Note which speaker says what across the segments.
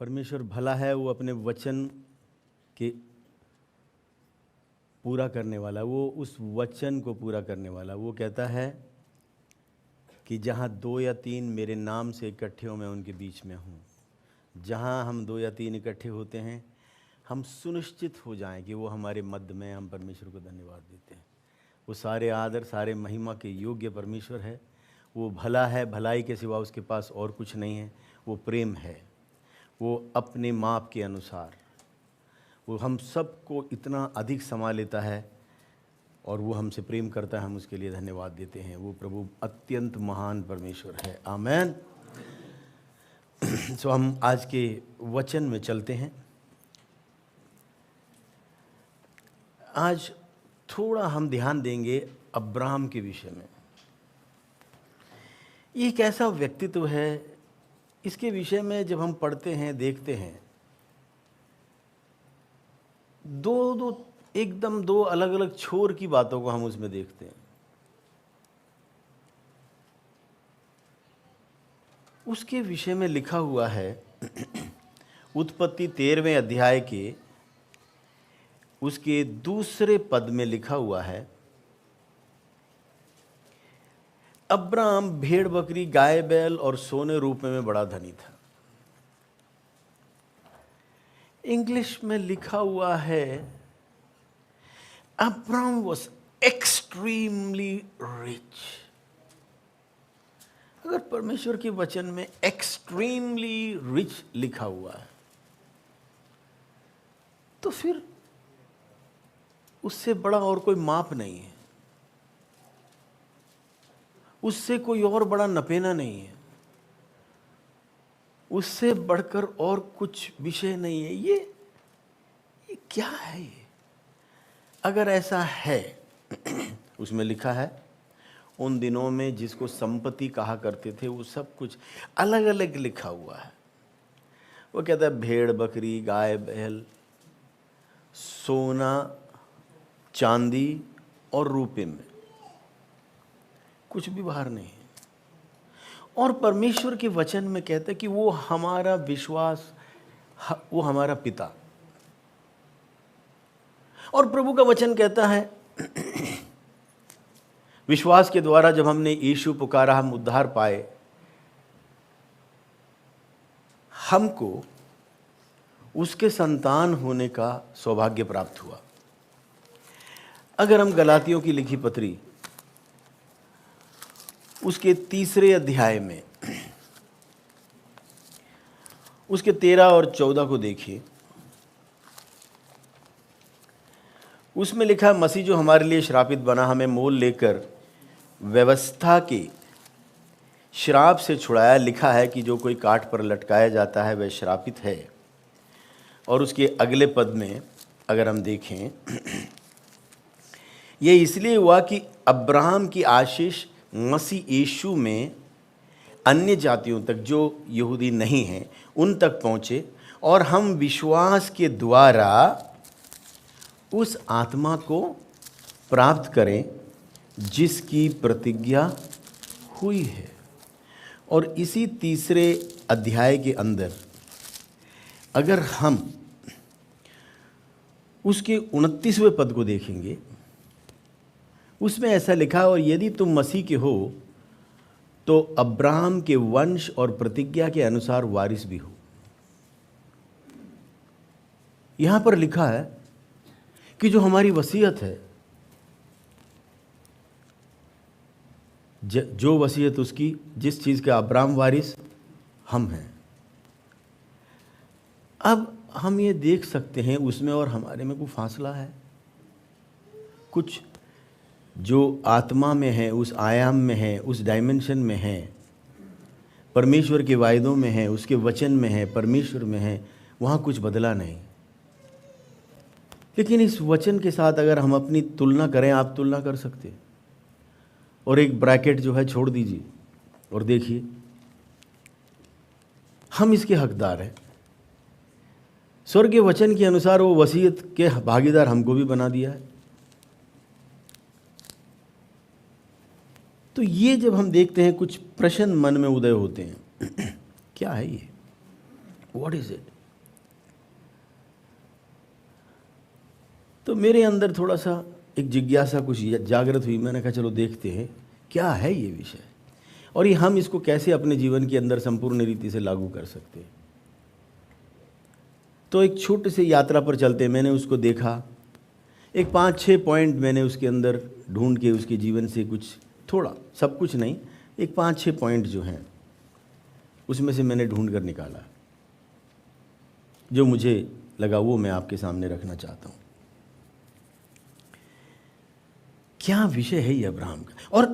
Speaker 1: परमेश्वर भला है, वो अपने वचन के पूरा करने वाला, वो उस वचन को पूरा करने वाला। वो कहता है कि जहाँ 2 या 3 मेरे नाम से इकट्ठे हो, मैं उनके बीच में हूँ। जहाँ हम 2 या 3 इकट्ठे होते हैं, हम सुनिश्चित हो जाएं कि वो हमारे मध्य में। हम परमेश्वर को धन्यवाद देते हैं। वो सारे आदर, सारे महिमा के योग्य परमेश्वर है। वो भला है, भलाई के सिवा उसके पास और कुछ नहीं है। वो प्रेम है, वो अपने माप के अनुसार वो हम सबको इतना अधिक समा लेता है और वो हमसे प्रेम करता है। हम उसके लिए धन्यवाद देते हैं। वो प्रभु अत्यंत महान परमेश्वर है। आमेन। सो हम आज के वचन में चलते हैं। आज थोड़ा हम ध्यान देंगे अब्राहम के विषय में। ये एक ऐसा व्यक्तित्व है, इसके विषय में जब हम पढ़ते हैं, देखते हैं, दो अलग अलग छोर की बातों को हम उसमें देखते हैं। उसके विषय में लिखा हुआ है उत्पत्ति 13वें अध्याय के उसके दूसरे पद में लिखा हुआ है, अब्राहम भेड़ बकरी, गाय बैल और सोने रूपे में बड़ा धनी था। इंग्लिश में लिखा हुआ है, अब्राहम वॉज एक्सट्रीमली रिच। अगर परमेश्वर के वचन में एक्सट्रीमली रिच लिखा हुआ है, तो फिर उससे बड़ा और कोई माप नहीं है, उससे कोई और बड़ा नपेना नहीं है, उससे बढ़कर और कुछ विषय नहीं है। ये क्या है ये? अगर ऐसा है, उसमें लिखा है उन दिनों में जिसको संपत्ति कहा करते थे, वो सब कुछ अलग अलग लिखा हुआ है। वो कहता है भेड़ बकरी, गाय बैल, सोना चांदी और रुपये में कुछ भी बाहर नहीं है। और परमेश्वर के वचन में कहता है कि वो हमारा विश्वास, वो हमारा पिता। और प्रभु का वचन कहता है विश्वास के द्वारा जब हमने यीशु पुकारा, हम उद्धार पाए, हमको उसके संतान होने का सौभाग्य प्राप्त हुआ। अगर हम गलातियों की लिखी पत्री उसके 3 अध्याय में उसके 13 और 14 को देखिए, उसमें लिखा है, मसीह जो हमारे लिए श्रापित बना, हमें मोल लेकर व्यवस्था के श्राप से छुड़ाया। लिखा है कि जो कोई काठ पर लटकाया जाता है वह श्रापित है। और उसके अगले पद में अगर हम देखें, ये इसलिए हुआ कि अब्राहम की आशीष मसीह यीशु में अन्य जातियों तक, जो यहूदी नहीं हैं, उन तक पहुँचे, और हम विश्वास के द्वारा उस आत्मा को प्राप्त करें जिसकी प्रतिज्ञा हुई है। और इसी 3 अध्याय के अंदर अगर हम उसके 29वें पद को देखेंगे, उसमें ऐसा लिखा है, और यदि तुम मसीह के हो तो अब्राहम के वंश और प्रतिज्ञा के अनुसार वारिस भी हो। यहां पर लिखा है कि जो हमारी वसीयत है, जो वसीयत उसकी, जिस चीज का अब्राहम वारिस, हम हैं। अब हम ये देख सकते हैं उसमें और हमारे में कोई फासला है। कुछ जो आत्मा में है, उस आयाम में है, उस डायमेंशन में है, परमेश्वर के वायदों में है, उसके वचन में है, परमेश्वर में है, वहाँ कुछ बदला नहीं। लेकिन इस वचन के साथ अगर हम अपनी तुलना करें, आप तुलना कर सकते हैं, और एक ब्रैकेट जो है छोड़ दीजिए और देखिए, हम इसके हकदार हैं। स्वर्ग के वचन के अनुसार वो वसीयत के भागीदार हमको भी बना दिया है। तो ये जब हम देखते हैं, कुछ प्रश्न मन में उदय होते हैं क्या है ये? What is it? तो मेरे अंदर थोड़ा सा एक जिज्ञासा कुछ जागृत हुई। मैंने कहा चलो देखते हैं क्या है ये विषय, और ये हम इसको कैसे अपने जीवन के अंदर संपूर्ण रीति से लागू कर सकते हैं। तो एक छोटे से यात्रा पर चलते मैंने उसको देखा, एक 5-6 पॉइंट मैंने उसके अंदर ढूंढ के उसके जीवन से कुछ, थोड़ा, सब कुछ नहीं, एक 5-6 पॉइंट जो हैं उसमें से मैंने ढूंढ कर निकाला, जो मुझे लगा वो मैं आपके सामने रखना चाहता हूँ। क्या विषय है ये अब्राहम का? और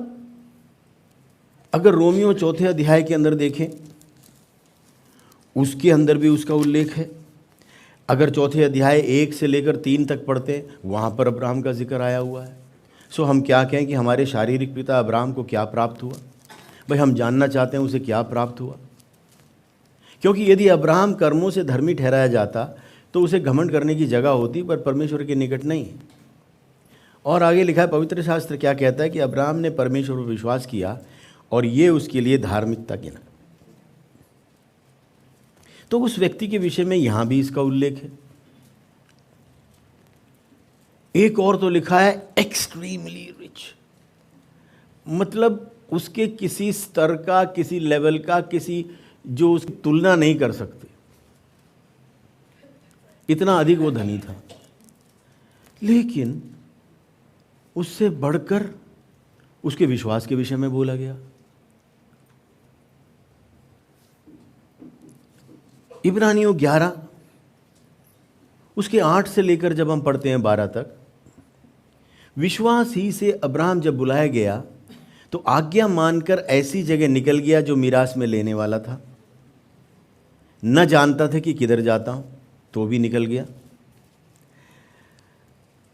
Speaker 1: अगर रोमियो 4 अध्याय के अंदर देखें, उसके अंदर भी उसका उल्लेख है। अगर 4 अध्याय 1 से लेकर 3 तक पढ़ते हैं, वहाँ पर अब्राहम का जिक्र आया हुआ है। सो हम क्या कहें कि हमारे शारीरिक पिता अब्राहम को क्या प्राप्त हुआ? भाई हम जानना चाहते हैं उसे क्या प्राप्त हुआ, क्योंकि यदि अब्राहम कर्मों से धर्मी ठहराया जाता तो उसे घमंड करने की जगह होती, पर परमेश्वर के निकट नहीं। और आगे लिखा है, पवित्र शास्त्र क्या कहता है कि अब्राहम ने परमेश्वर पर विश्वास किया और ये उसके लिए धार्मिकता गिना। तो उस व्यक्ति के विषय में यहां भी इसका उल्लेख है। एक और तो लिखा है एक्सट्रीमली रिच, मतलब उसके किसी स्तर का, किसी लेवल का, किसी जो उसकी तुलना नहीं कर सकते, इतना अधिक वो धनी था। लेकिन उससे बढ़कर उसके विश्वास के विषय में बोला गया। इब्रानियों 11 उसके 8 से लेकर जब हम पढ़ते हैं 12 तक, विश्वास ही से अब्राहम जब बुलाया गया तो आज्ञा मानकर ऐसी जगह निकल गया जो मिरास में लेने वाला था। न जानता था कि किधर जाता हूं, तो भी निकल गया।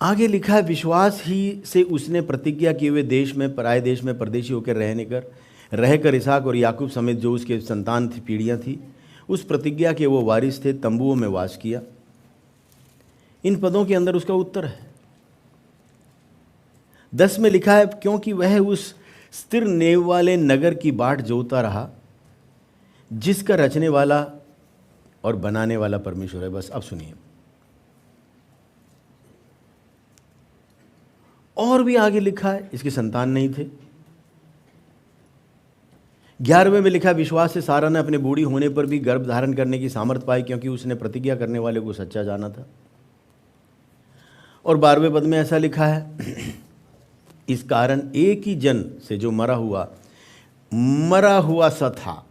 Speaker 1: आगे लिखा है, विश्वास ही से उसने प्रतिज्ञा किए हुए देश में, पराये देश में परदेशी होकर रहकर इसहाक और याकूब समेत जो उसके संतान थी, पीढ़ियां थी, उस प्रतिज्ञा के वो वारिस थे, तंबुओं में वास किया। इन पदों के अंदर उसका उत्तर है। 10 में लिखा है, क्योंकि वह उस स्थिर नेव वाले नगर की बाट जोता रहा जिसका रचने वाला और बनाने वाला परमेश्वर है। बस अब सुनिए, और भी आगे लिखा है, इसके संतान नहीं थे। 11वें में लिखा है, विश्वास से सारा ने अपने बूढ़ी होने पर भी गर्भ धारण करने की सामर्थ पाई, क्योंकि उसने प्रतिज्ञा करने वाले को सच्चा जाना था। और 12वें पद में ऐसा लिखा है, इस कारण एक ही जन से जो मरा हुआ सा था,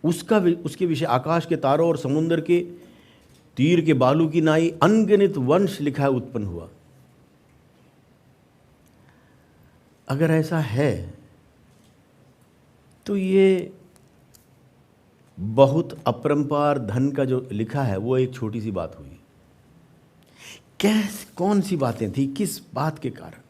Speaker 1: उसके विषय आकाश के तारों और समुद्र के तीर के बालू की नाई अनगिनत वंश लिखा है उत्पन्न हुआ। अगर ऐसा है तो ये बहुत अपरंपार धन का जो लिखा है वो एक छोटी सी बात हुई। कौन सी बातें थी, किस बात के कारण,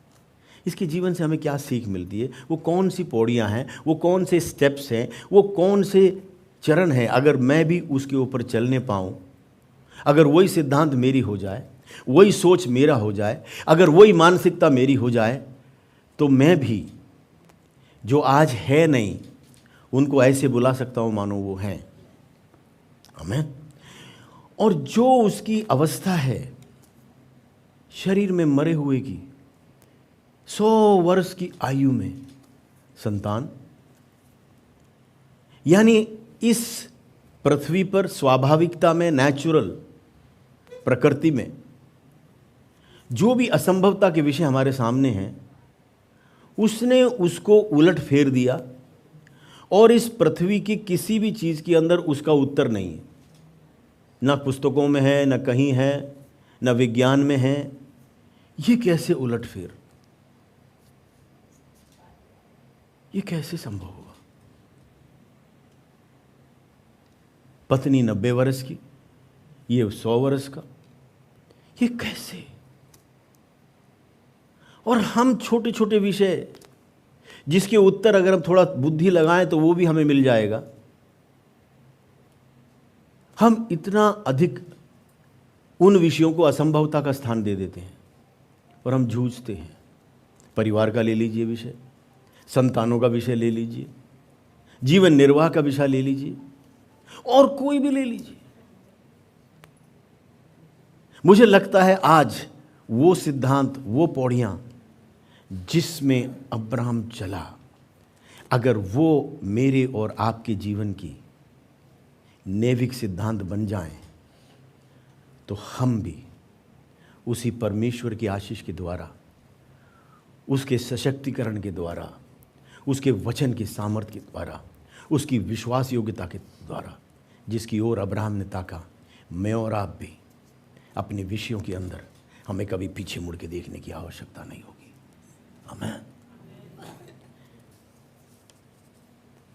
Speaker 1: इसके जीवन से हमें क्या सीख मिलती है, वो कौन सी पौड़ियां हैं, वो कौन से स्टेप्स हैं, वो कौन से चरण हैं। अगर मैं भी उसके ऊपर चलने पाऊं, अगर वही सिद्धांत मेरी हो जाए, वही सोच मेरा हो जाए, अगर वही मानसिकता मेरी हो जाए, तो मैं भी जो आज है नहीं उनको ऐसे बुला सकता हूं मानो वो हैं। आमीन। और जो उसकी अवस्था है शरीर में मरे हुए की, 100 वर्ष की आयु में संतान, यानी इस पृथ्वी पर स्वाभाविकता में, नेचुरल प्रकृति में जो भी असंभवता के विषय हमारे सामने हैं, उसने उसको उलट फेर दिया। और इस पृथ्वी की किसी भी चीज के अंदर उसका उत्तर नहीं है, ना पुस्तकों में है, ना कहीं है, ना विज्ञान में है। ये कैसे उलट फेर, ये कैसे संभव हुआ? पत्नी 90 वर्ष की, ये 100 वर्ष का, ये कैसे? और हम छोटे छोटे विषय जिसके उत्तर अगर हम थोड़ा बुद्धि लगाएं तो वो भी हमें मिल जाएगा, हम इतना अधिक उन विषयों को असंभवता का स्थान दे देते हैं और हम जूझते हैं। परिवार का ले लीजिए विषय, संतानों का विषय ले लीजिए, जीवन निर्वाह का विषय ले लीजिए, और कोई भी ले लीजिए। मुझे लगता है आज वो सिद्धांत, वो पौड़ियां जिसमें अब्राहम चला, अगर वो मेरे और आपके जीवन की नैविक सिद्धांत बन जाएं, तो हम भी उसी परमेश्वर की आशीष के द्वारा, उसके सशक्तिकरण के द्वारा, उसके वचन की सामर्थ्य के द्वारा, उसकी विश्वास योग्यता के द्वारा, जिसकी ओर अब्राहम ने ताका, मैं और आप भी अपने विषयों के अंदर हमें कभी पीछे मुड़ के देखने की आवश्यकता नहीं होगी। आमीन।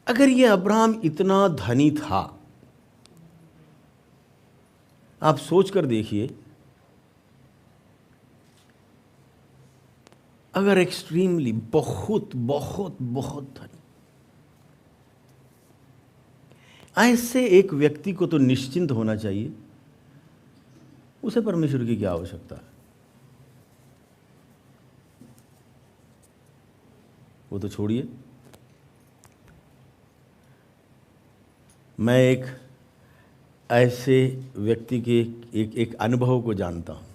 Speaker 1: अगर ये अब्राहम इतना धनी था, आप सोच कर देखिए, अगर एक्सट्रीमली बहुत बहुत बहुत धनी, ऐसे एक व्यक्ति को तो निश्चिंत होना चाहिए, उसे परमेश्वर की क्या आवश्यकता है? वो तो छोड़िए। मैं एक ऐसे व्यक्ति के एक अनुभव को जानता हूँ।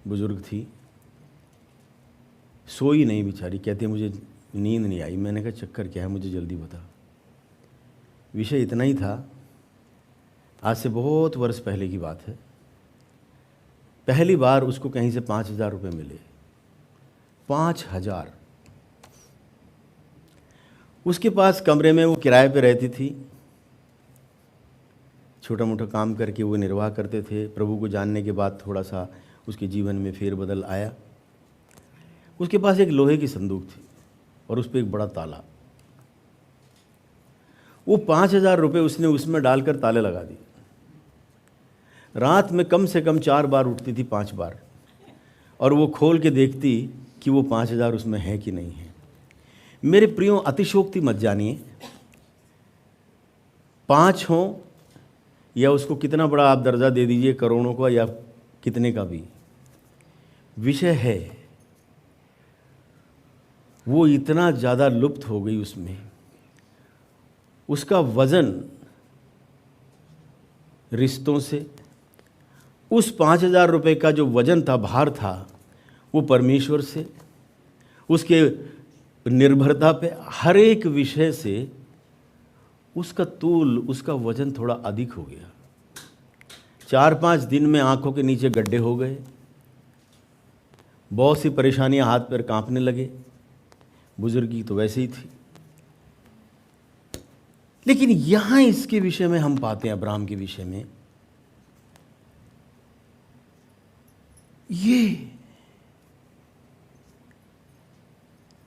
Speaker 1: बुजुर्ग थी, सोई नहीं बेचारी, कहती मुझे नींद नहीं आई। मैंने कहा चक्कर क्या है, मुझे जल्दी बता। विषय इतना ही था, आज से बहुत वर्ष पहले की बात है। पहली बार उसको कहीं से 5,000 रुपये मिले। 5,000। उसके पास कमरे में वो किराए पे रहती थी, छोटा मोटा काम करके वो निर्वाह करते थे। प्रभु को जानने के बाद थोड़ा सा उसके जीवन में फेरबदल आया। उसके पास एक लोहे की संदूक थी और उस पर एक बड़ा ताला। वो 5,000 रुपये उसने उसमें डालकर ताले लगा दिए। रात में कम से कम 4 बार उठती थी, 5 बार, और वो खोल के देखती कि वो 5,000 उसमें है कि नहीं है। मेरे प्रियो, अतिशोक्ति मत जानिए। 5 हो या उसको कितना बड़ा आप दर्जा दे दीजिए, करोड़ों का या कितने का भी, विषय है वो इतना ज़्यादा लुप्त हो गई उसमें। उसका वज़न रिश्तों से, उस 5,000 रुपये का जो वज़न था, भार था, वो परमेश्वर से, उसके निर्भरता पे, हर एक विषय से उसका तूल, उसका वज़न थोड़ा अधिक हो गया। 4-5 दिन में आंखों के नीचे गड्ढे हो गए, बहुत सी परेशानियां, हाथ पैर कांपने लगे। बुजुर्गी तो वैसे ही थी। लेकिन यहां इसके विषय में हम पाते हैं, अब्राहम के विषय में, ये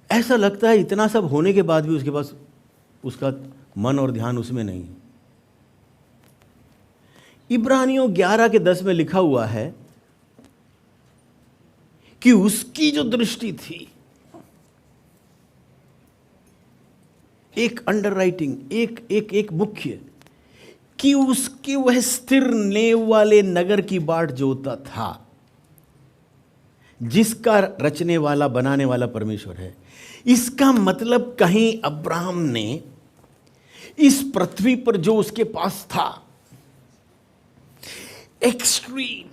Speaker 1: ऐसा लगता है इतना सब होने के बाद भी उसके पास उसका मन और ध्यान उसमें नहीं। इब्रानियों 11:10 में लिखा हुआ है कि उसकी जो दृष्टि थी, एक अंडरराइटिंग, एक मुख्य, कि उसके वह स्थिर नेव वाले नगर की बाट जोता था, जिसका रचने वाला, बनाने वाला परमेश्वर है। इसका मतलब कहीं अब्राहम ने इस पृथ्वी पर जो उसके पास था, एक्सट्रीम,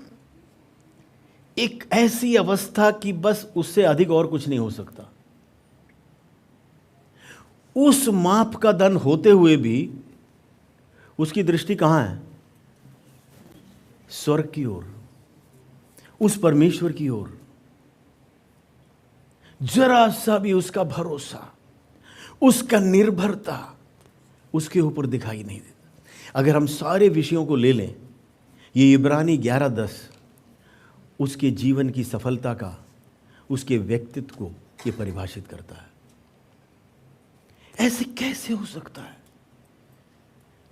Speaker 1: एक ऐसी अवस्था कि बस उससे अधिक और कुछ नहीं हो सकता, उस माप का धन होते हुए भी उसकी दृष्टि कहां है? स्वर्ग की ओर, उस परमेश्वर की ओर। जरा सा भी उसका भरोसा, उसका निर्भरता उसके ऊपर दिखाई नहीं देता। अगर हम सारे विषयों को ले लें, ये इब्रानी 11:10 उसके जीवन की सफलता का, उसके व्यक्तित्व को ये परिभाषित करता है। ऐसे कैसे हो सकता है?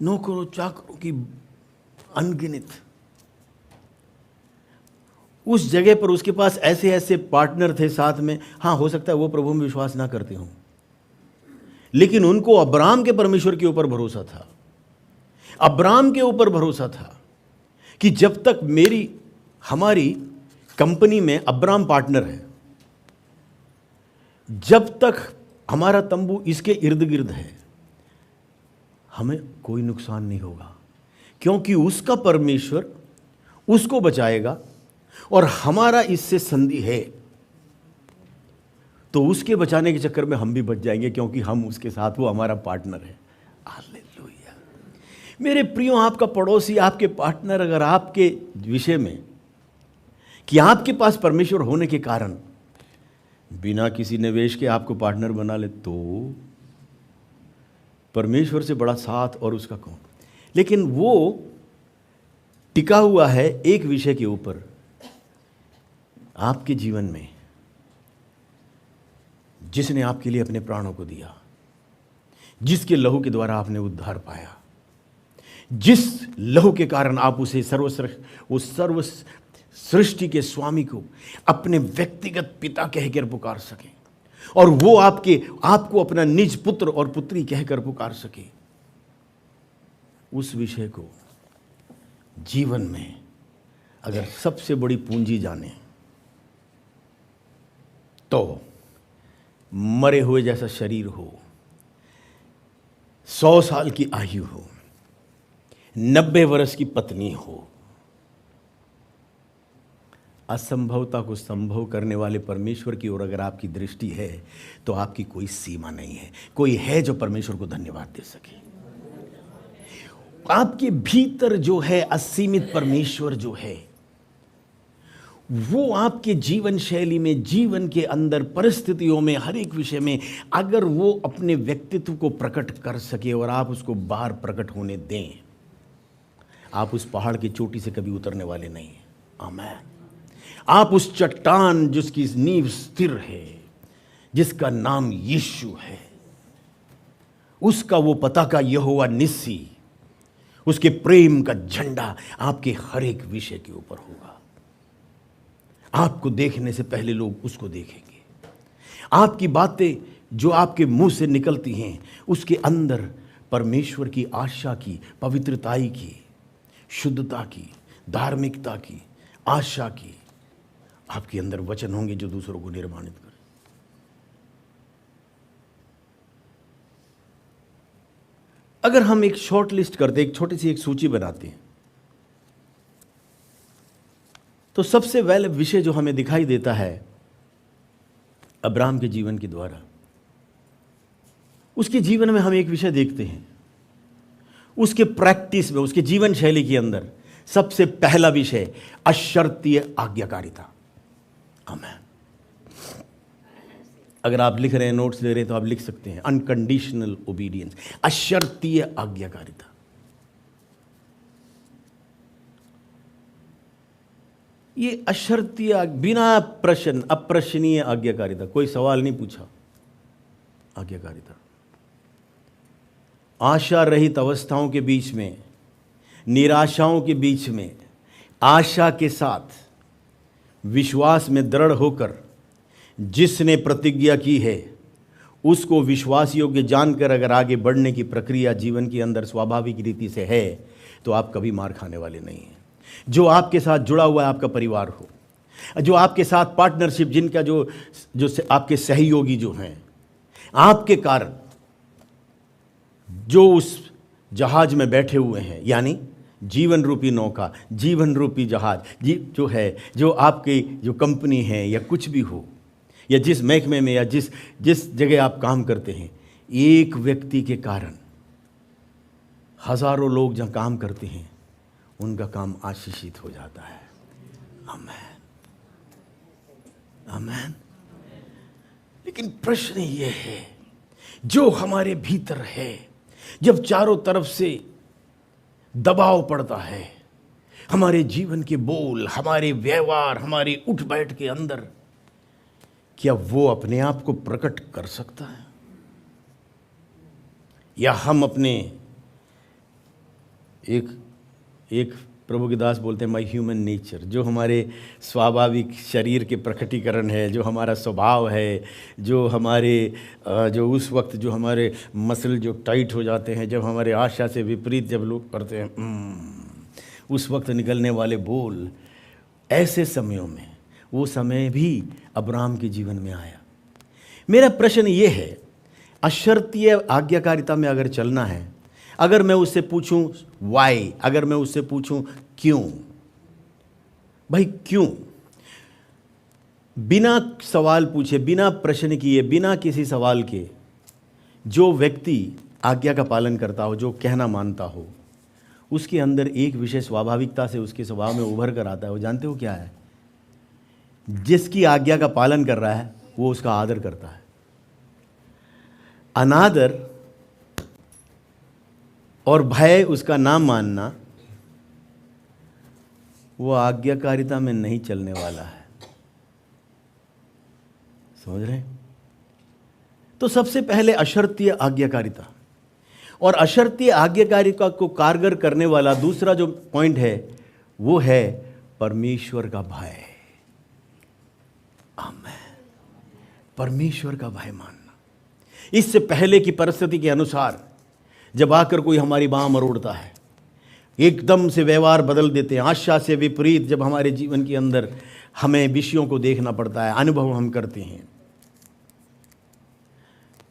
Speaker 1: नौकरों चाकरों की अनगिनत, उस जगह पर उसके पास ऐसे ऐसे पार्टनर थे साथ में। हाँ, हो सकता है वो प्रभु में विश्वास ना करते हों, लेकिन उनको अब्राहम के परमेश्वर के ऊपर भरोसा था। अब्राहम के ऊपर भरोसा था कि जब तक हमारी कंपनी में अब्राहम पार्टनर है, जब तक हमारा तंबू इसके इर्द गिर्द है, हमें कोई नुकसान नहीं होगा, क्योंकि उसका परमेश्वर उसको बचाएगा और हमारा इससे संधि है, तो उसके बचाने के चक्कर में हम भी बच जाएंगे, क्योंकि हम उसके साथ, वो हमारा पार्टनर है। हालेलुया। मेरे प्रियो, आपका पड़ोसी, आपके पार्टनर अगर आपके विषय में कि आपके पास परमेश्वर होने के कारण बिना किसी निवेश के आपको पार्टनर बना ले, तो परमेश्वर से बड़ा साथ और उसका कौन। लेकिन वो टिका हुआ है एक विषय के ऊपर, आपके जीवन में, जिसने आपके लिए अपने प्राणों को दिया, जिसके लहू के द्वारा आपने उद्धार पाया, जिस लहू के कारण आप उसे सर्व सृष्टि के स्वामी को अपने व्यक्तिगत पिता कहकर पुकार सके, और वो आपको अपना निज पुत्र और पुत्री कहकर पुकार सके। उस विषय को जीवन में अगर सबसे बड़ी पूंजी जाने, तो मरे हुए जैसा शरीर हो, 100 साल की आयु हो, 90 वर्ष की पत्नी हो, असंभवता को संभव करने वाले परमेश्वर की ओर अगर आपकी दृष्टि है, तो आपकी कोई सीमा नहीं है। कोई है जो परमेश्वर को धन्यवाद दे सके। आपके भीतर जो है असीमित परमेश्वर जो है, वो आपके जीवन शैली में, जीवन के अंदर, परिस्थितियों में, हर एक विषय में अगर वो अपने व्यक्तित्व को प्रकट कर सके और आप उसको बाहर प्रकट होने दें, आप उस पहाड़ की चोटी से कभी उतरने वाले नहीं हैं। आमीन। आप उस चट्टान जिसकी नींव स्थिर है, जिसका नाम यीशु है, उसका वो पताका यहोवा निस्सी, उसके प्रेम का झंडा आपके हर एक विषय के ऊपर होगा। आपको देखने से पहले लोग उसको देखेंगे। आपकी बातें जो आपके मुंह से निकलती हैं, उसके अंदर परमेश्वर की आशा की, पवित्रताई की, शुद्धता की, धार्मिकता की, आशा की, आपके अंदर वचन होंगे जो दूसरों को निर्माणित करें। अगर हम एक शॉर्ट लिस्ट करते, एक छोटी सी एक सूची बनाते हैं, तो सबसे पहले विषय जो हमें दिखाई देता है अब्राहम के जीवन के द्वारा, उसके जीवन में हम एक विषय देखते हैं, उसके प्रैक्टिस में, उसके जीवन शैली के अंदर सबसे पहला विषय अशर्तीय आज्ञाकारिता। आमीन। अगर आप लिख रहे हैं, नोट्स ले रहे हैं, तो आप लिख सकते हैं अनकंडीशनल ओबीडियंस, अशर्तीय आज्ञाकारिता। ये अशर्तीय, बिना प्रश्न, अप्रश्नीय आज्ञाकारिता, कोई सवाल नहीं पूछा आज्ञाकारिता। आशा रहित अवस्थाओं के बीच में, निराशाओं के बीच में, आशा के साथ विश्वास में दृढ़ होकर जिसने प्रतिज्ञा की है, उसको विश्वास योग्य जानकर अगर आगे बढ़ने की प्रक्रिया जीवन के अंदर स्वाभाविक रीति से है, तो आप कभी मार खाने वाले नहीं हैं। जो आपके साथ जुड़ा हुआ है, आपका परिवार हो, जो आपके साथ पार्टनरशिप, जिनका जो आपके सहयोगी जो हैं, आपके कारण जो उस जहाज में बैठे हुए हैं, यानी जीवन रूपी नौका, जीवन रूपी जहाज जो है, जो आपकी जो कंपनी है या कुछ भी हो, या जिस महकमे में या जिस जगह आप काम करते हैं, एक व्यक्ति के कारण हजारों लोग जहाँ काम करते हैं, उनका काम आशीषित हो जाता है। आमीन, आमीन। लेकिन प्रश्न ये है, जो हमारे भीतर है, जब चारों तरफ से दबाव पड़ता है, हमारे जीवन के बोल, हमारे व्यवहार, हमारे उठ बैठ के अंदर, क्या वो अपने आप को प्रकट कर सकता है, या हम अपने एक प्रभु के दास बोलते हैं माई ह्यूमन नेचर, जो हमारे स्वाभाविक शरीर के प्रकटीकरण है, जो हमारा स्वभाव है, जो हमारे जो उस वक्त जो हमारे मसल जो टाइट हो जाते हैं, जब हमारे आशा से विपरीत जब लोग करते हैं, उस वक्त निकलने वाले बोल, ऐसे समयों में, वो समय भी अब्राहम के जीवन में आया। मेरा प्रश्न ये है, अशर्तीय आज्ञाकारिता में अगर चलना है, अगर मैं उससे पूछूं वाई, अगर मैं उससे पूछूं क्यों, भाई क्यों, बिना सवाल पूछे, बिना प्रश्न किए, बिना किसी सवाल के जो व्यक्ति आज्ञा का पालन करता हो, जो कहना मानता हो, उसके अंदर एक विषय स्वाभाविकता से उसके स्वभाव में उभर कर आता है। वो जानते हो क्या है? जिसकी आज्ञा का पालन कर रहा है वो उसका आदर करता है। अनादर और भय, उसका नाम मानना, वो आज्ञाकारिता में नहीं चलने वाला है। समझ रहे हैं? तो सबसे पहले अशर्तीय आज्ञाकारिता, और अशर्तीय आज्ञाकारिता को कारगर करने वाला दूसरा जो पॉइंट है वो है परमेश्वर का भय। आमेन। परमेश्वर का भय मानना। इससे पहले की परिस्थिति के अनुसार जब आकर कोई हमारी बांह मरोड़ता है, एकदम से व्यवहार बदल देते हैं, आशा से विपरीत जब हमारे जीवन के अंदर हमें विषयों को देखना पड़ता है, अनुभव हम करते हैं,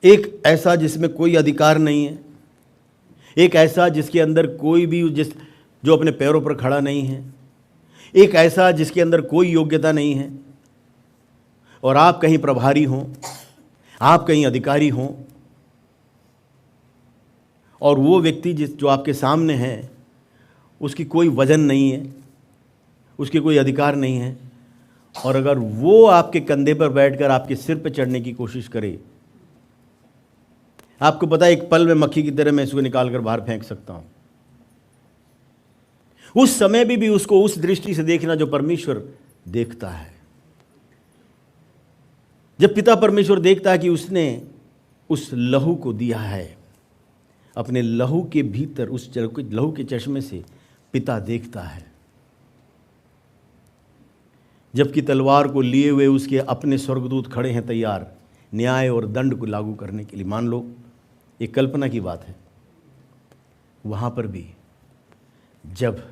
Speaker 1: एक ऐसा जिसमें कोई अधिकार नहीं है, एक ऐसा जिसके अंदर कोई भी जो अपने पैरों पर खड़ा नहीं है, एक ऐसा जिसके अंदर कोई योग्यता नहीं है, और आप कहीं प्रभारी हों, आप कहीं अधिकारी हों, और वो व्यक्ति जो आपके सामने है उसकी कोई वजन नहीं है, उसके कोई अधिकार नहीं है, और अगर वो आपके कंधे पर बैठकर आपके सिर पर चढ़ने की कोशिश करे, आपको पता है एक पल में मक्खी की तरह मैं इसको निकालकर बाहर फेंक सकता हूं। उस समय भी उसको उस दृष्टि से देखना जो परमेश्वर देखता है। जब पिता परमेश्वर देखता है कि उसने उस लहू को दिया है, अपने लहू के भीतर, उस लहू के चश्मे से पिता देखता है, जबकि तलवार को लिए हुए उसके अपने स्वर्गदूत खड़े हैं तैयार न्याय और दंड को लागू करने के लिए। मान लो एक कल्पना की बात है, वहां पर भी जब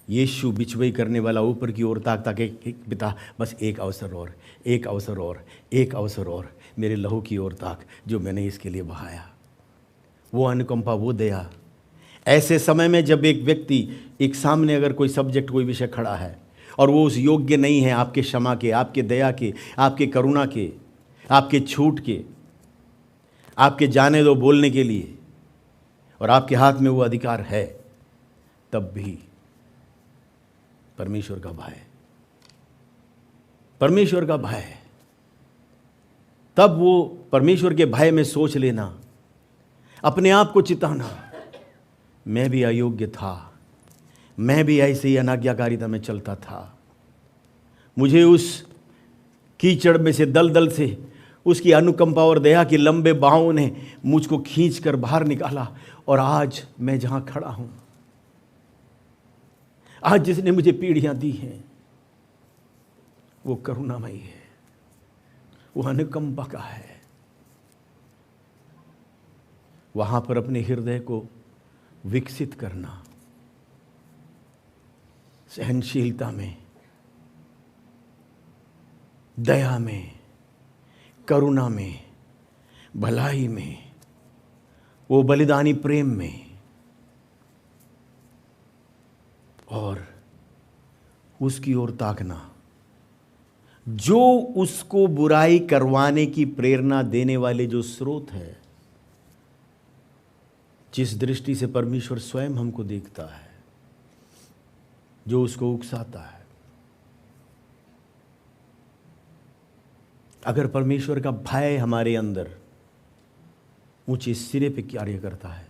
Speaker 1: यीशु बिचवई करने वाला ऊपर की ओर ताकता कि पिता बस एक अवसर और, एक अवसर और, एक अवसर और, मेरे लहू की ओर ताक जो मैंने इसके लिए बहाया। वो अनुकंपा, वो दया। ऐसे समय में जब एक व्यक्ति, एक सामने अगर कोई सब्जेक्ट, कोई विषय खड़ा है और वो उस योग्य नहीं है आपके क्षमा के, आपके दया के, आपके करुणा के, आपके छूट के, आपके जाने दो बोलने के लिए, और आपके हाथ में वो अधिकार है, तब भी परमेश्वर का भय, परमेश्वर का भय, तब वो परमेश्वर के भय में सोच लेना, अपने आप को चिताना, मैं भी अयोग्य था, मैं भी ऐसे ही अनाज्ञाकारिता में चलता था, मुझे उस कीचड़ में से, दलदल से, उसकी अनुकंपा और दया की लंबे बाहों ने मुझको खींचकर बाहर निकाला, और आज मैं जहां खड़ा हूं, आज जिसने मुझे पीढ़ियां दी हैं, वो करुणामयी है, वो अनुकंपा का है। वहां पर अपने हृदय को विकसित करना, सहनशीलता में, दया में, करुणा में, भलाई में, वो बलिदानी प्रेम में, और उसकी ओर ताकना जो उसको बुराई करवाने की प्रेरणा देने वाले जो स्रोत है, जिस दृष्टि से परमेश्वर स्वयं हमको देखता है, जो उसको उकसाता है। अगर परमेश्वर का भय हमारे अंदर ऊंचे सिरे पे कार्य करता है,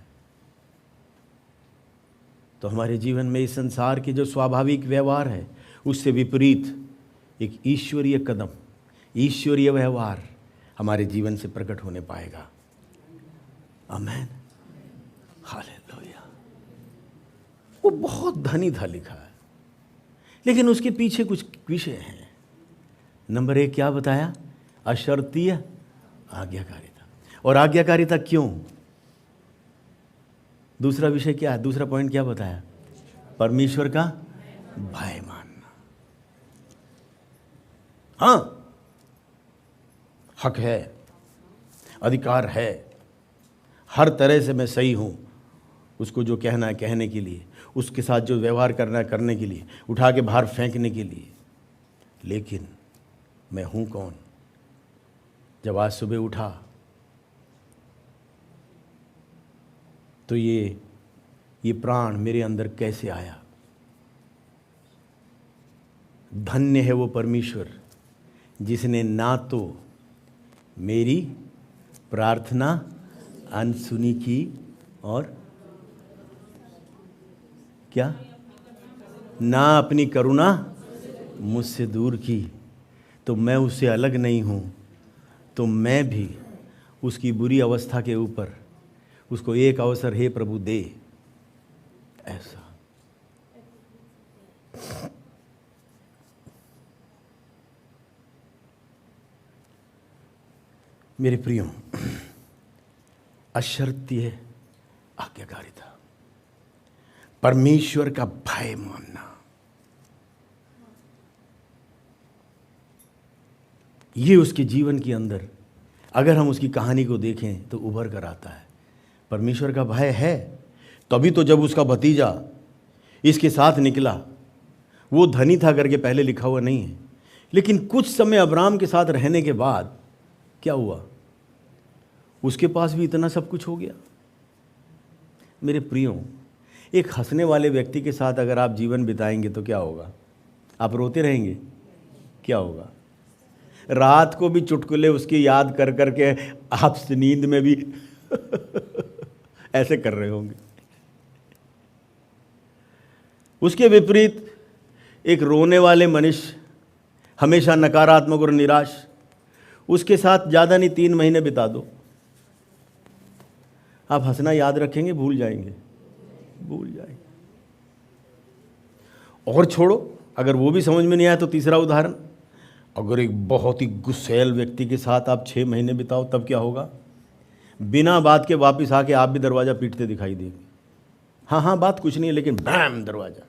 Speaker 1: तो हमारे जीवन में इस संसार के जो स्वाभाविक व्यवहार है उससे विपरीत एक ईश्वरीय कदम, ईश्वरीय व्यवहार हमारे जीवन से प्रकट होने पाएगा। आमेन, हालेलुया। वो बहुत धनी था लिखा है, लेकिन उसके पीछे कुछ विषय हैं। नंबर 1 क्या बताया? अशर्तीय आज्ञाकारिता। और आज्ञाकारिता क्यों? दूसरा विषय क्या है? दूसरा पॉइंट क्या बताया? परमेश्वर का भय मानना। हाँ, हक है, अधिकार है, हर तरह से मैं सही हूं, उसको जो कहना है कहने के लिए, उसके साथ जो व्यवहार करना है करने के लिए, उठा के बाहर फेंकने के लिए। लेकिन मैं हूँ कौन? जब आज सुबह उठा तो ये प्राण मेरे अंदर कैसे आया? धन्य है वो परमेश्वर जिसने ना तो मेरी प्रार्थना अनसुनी की और क्या ना अपनी करुणा मुझसे दूर की। तो मैं उससे अलग नहीं हूँ, तो मैं भी उसकी बुरी अवस्था के ऊपर उसको एक अवसर हे प्रभु दे। ऐसा मेरे प्रियो, अशर्तीय आज्ञाकारिता, परमेश्वर का भय मानना, ये उसके जीवन के अंदर अगर हम उसकी कहानी को देखें तो उभर कर आता है। परमेश्वर का भय है, तभी तो जब उसका भतीजा इसके साथ निकला, वो धनी था करके पहले लिखा हुआ नहीं है, लेकिन कुछ समय अब्राम के साथ रहने के बाद क्या हुआ? उसके पास भी इतना सब कुछ हो गया। मेरे प्रियो, एक हंसने वाले व्यक्ति के साथ अगर आप जीवन बिताएंगे तो क्या होगा? आप रोते रहेंगे? क्या होगा? रात को भी चुटकुले उसकी याद कर करके आप नींद में भी ऐसे कर रहे होंगे। उसके विपरीत एक रोने वाले मनुष्य, हमेशा नकारात्मक और निराश, उसके साथ ज़्यादा नहीं 3 महीने बिता दो, आप हंसना याद रखेंगे? भूल जाएंगे? भूल जाएंगे। और छोड़ो, अगर वो भी समझ में नहीं आया तो तीसरा उदाहरण, अगर एक बहुत ही गुस्सैल व्यक्ति के साथ आप 6 महीने बिताओ तब क्या होगा? बिना बात के वापस आके आप भी दरवाज़ा पीटते दिखाई देंगे। हाँ, बात कुछ नहीं है, लेकिन बैम दरवाज़ा,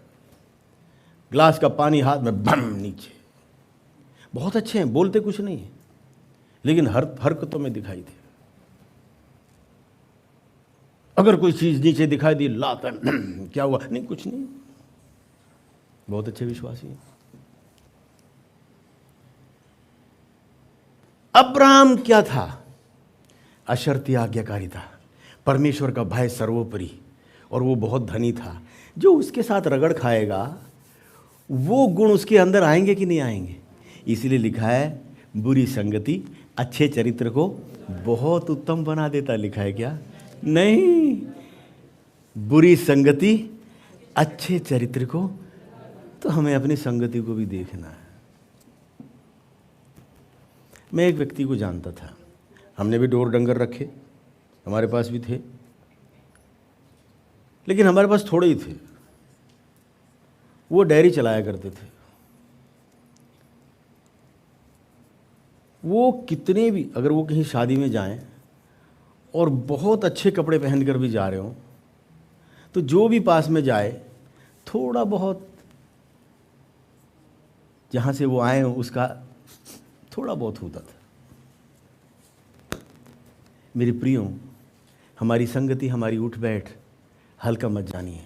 Speaker 1: ग्लास का पानी हाथ में, बम नीचे। बहुत अच्छे हैं, बोलते कुछ नहीं है, लेकिन हरकतों में दिखाई दे। अगर कोई चीज़ नीचे दिखाई दी, लाता क्या हुआ? नहीं, कुछ नहीं। बहुत अच्छे विश्वासी हैं। अब्राहम क्या था? अशर्ती आज्ञाकारिता, परमेश्वर का भय सर्वोपरि, और वो बहुत धनी था। जो उसके साथ रगड़ खाएगा वो गुण उसके अंदर आएंगे कि नहीं आएंगे? इसलिए लिखा है, बुरी संगति अच्छे चरित्र को बहुत उत्तम बना देता। लिखा है क्या? नहीं, बुरी संगति अच्छे चरित्र को। तो हमें अपनी संगति को भी देखना है। मैं एक व्यक्ति को जानता था, हमने भी डोर डंगर रखे, हमारे पास भी थे, लेकिन हमारे पास थोड़े ही थे। वो डेयरी चलाया करते थे। वो कितने भी, अगर वो कहीं शादी में जाएं और बहुत अच्छे कपड़े पहनकर भी जा रहे हों, तो जो भी पास में जाए थोड़ा बहुत, जहाँ से वो आए हों उसका थोड़ा बहुत होता था। मेरे प्रियो, हमारी संगति, हमारी उठ बैठ हल्का मत जानिए,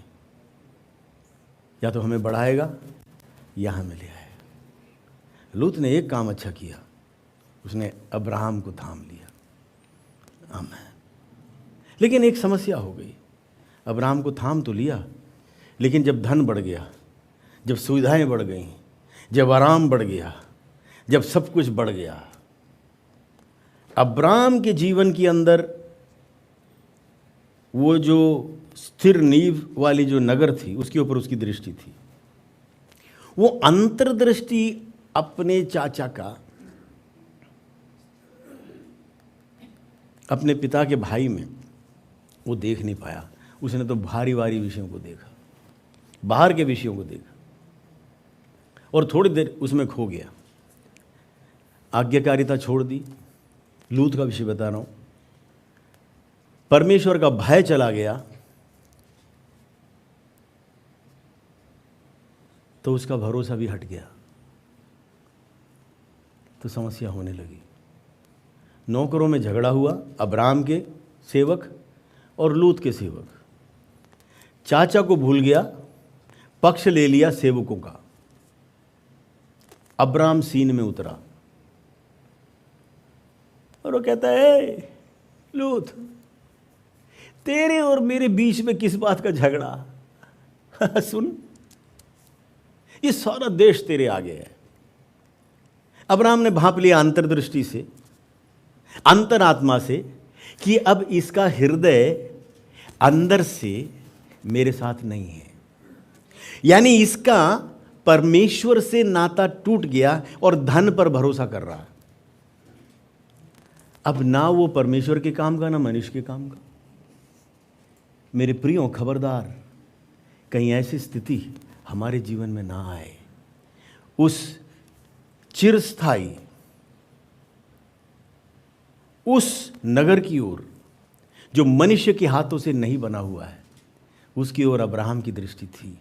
Speaker 1: या तो हमें बढ़ाएगा या हमें ले आएगा। लूत ने एक काम अच्छा किया, उसने अब्राहम को थाम लिया। आमीन। लेकिन एक समस्या हो गई। अब्राहम को थाम तो लिया, लेकिन जब धन बढ़ गया, जब सुविधाएं बढ़ गईं, जब आराम बढ़ गया, जब सब कुछ बढ़ गया, अब्राहम के जीवन के अंदर वो जो स्थिर नींव वाली जो नगर थी, उसके ऊपर उसकी दृष्टि थी। वो अंतर्दृष्टि अपने चाचा का, अपने पिता के भाई में वो देख नहीं पाया। उसने तो भारी भारी विषयों को देखा, बाहर के विषयों को देखा, और थोड़ी देर उसमें खो गया। आज्ञाकारिता छोड़ दी। लूत का विषय बता रहा हूं। परमेश्वर का भय चला गया तो उसका भरोसा भी हट गया, तो समस्या होने लगी। नौकरों में झगड़ा हुआ, अब्राहम के सेवक और लूत के सेवक। चाचा को भूल गया, पक्ष ले लिया सेवकों का। अब्राम सीन में उतरा और वो कहता है, लूत, तेरे और मेरे बीच में किस बात का झगड़ा? सुन, ये सारा देश तेरे आगे है। अब्राहम ने भांप लिया अंतर्दृष्टि से, अंतरात्मा से, कि अब इसका हृदय अंदर से मेरे साथ नहीं है। यानी इसका परमेश्वर से नाता टूट गया और धन पर भरोसा कर रहा है। अब ना वो परमेश्वर के काम का, ना मनुष्य के काम का। मेरे प्रियो, खबरदार, कहीं ऐसी स्थिति हमारे जीवन में ना आए। उस चिरस्थाई उस नगर की ओर जो मनुष्य के हाथों से नहीं बना हुआ है, उसकी ओर अब्राहम की दृष्टि थी।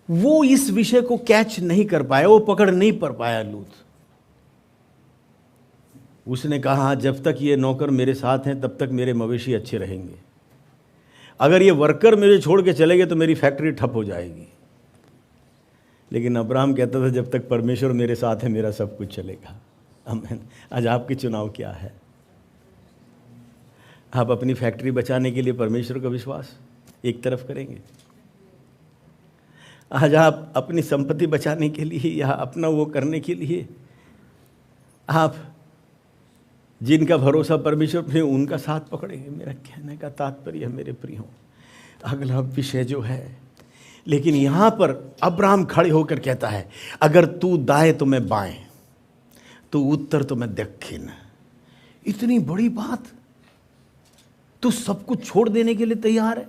Speaker 1: वो इस विषय को कैच नहीं कर पाया, वो पकड़ नहीं पा पाया लूत। उसने कहा, जब तक ये नौकर मेरे साथ हैं तब तक मेरे मवेशी अच्छे रहेंगे। अगर ये वर्कर मुझे छोड़ के चले गए तो मेरी फैक्ट्री ठप हो जाएगी। लेकिन अब्राहम कहता था, जब तक परमेश्वर मेरे साथ है मेरा सब कुछ चलेगा। आमीन। आज आपकी चुनाव क्या है? आप अपनी फैक्ट्री बचाने के लिए परमेश्वर का विश्वास एक तरफ करेंगे? आज आप अपनी संपत्ति बचाने के लिए या अपना वो करने के लिए आप जिनका भरोसा परमेश्वर पे उनका साथ पकड़ेंगे? मेरा कहने का तात्पर्य मेरे प्रियो, अगला विषय जो है, लेकिन यहां पर अब्राहम खड़े होकर कहता है, अगर तू दाएं तो मैं बाएं, तू उत्तर तो मैं दक्षिण। इतनी बड़ी बात, तू सब कुछ छोड़ देने के लिए तैयार है?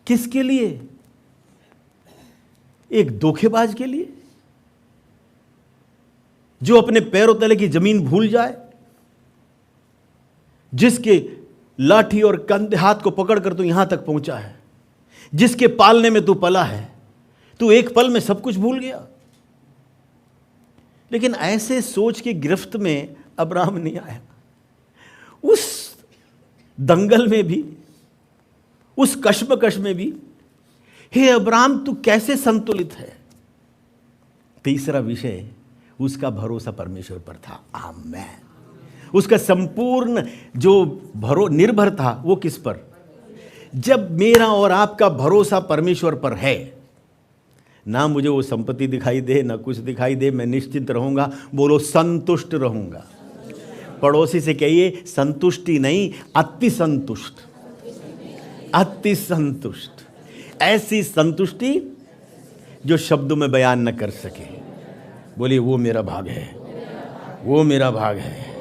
Speaker 1: किसके लिए? एक धोखेबाज के लिए जो अपने पैरों तले की जमीन भूल जाए, जिसके लाठी और कंधे हाथ को पकड़कर तू यहां तक पहुंचा है, जिसके पालने में तू पला है, तू एक पल में सब कुछ भूल गया। लेकिन ऐसे सोच की गिरफ्त में अब्राहम नहीं आया। उस दंगल में भी, उस कश्मकश में भी, हे अब्राहम तू कैसे संतुलित है? तीसरा विषय, उसका भरोसा परमेश्वर पर था। आमेन। उसका संपूर्ण जो निर्भर था वो किस पर? जब मेरा और आपका भरोसा परमेश्वर पर है, ना मुझे वो संपत्ति दिखाई दे, ना कुछ दिखाई दे, मैं निश्चिंत रहूंगा। बोलो, संतुष्ट रहूंगा। पड़ोसी से कहिए, संतुष्टि नहीं, अति संतुष्ट। अति संतुष्ट, ऐसी संतुष्टि जो शब्दों में बयान न कर सके। बोलिए, वो मेरा भाग है, वो मेरा भाग है।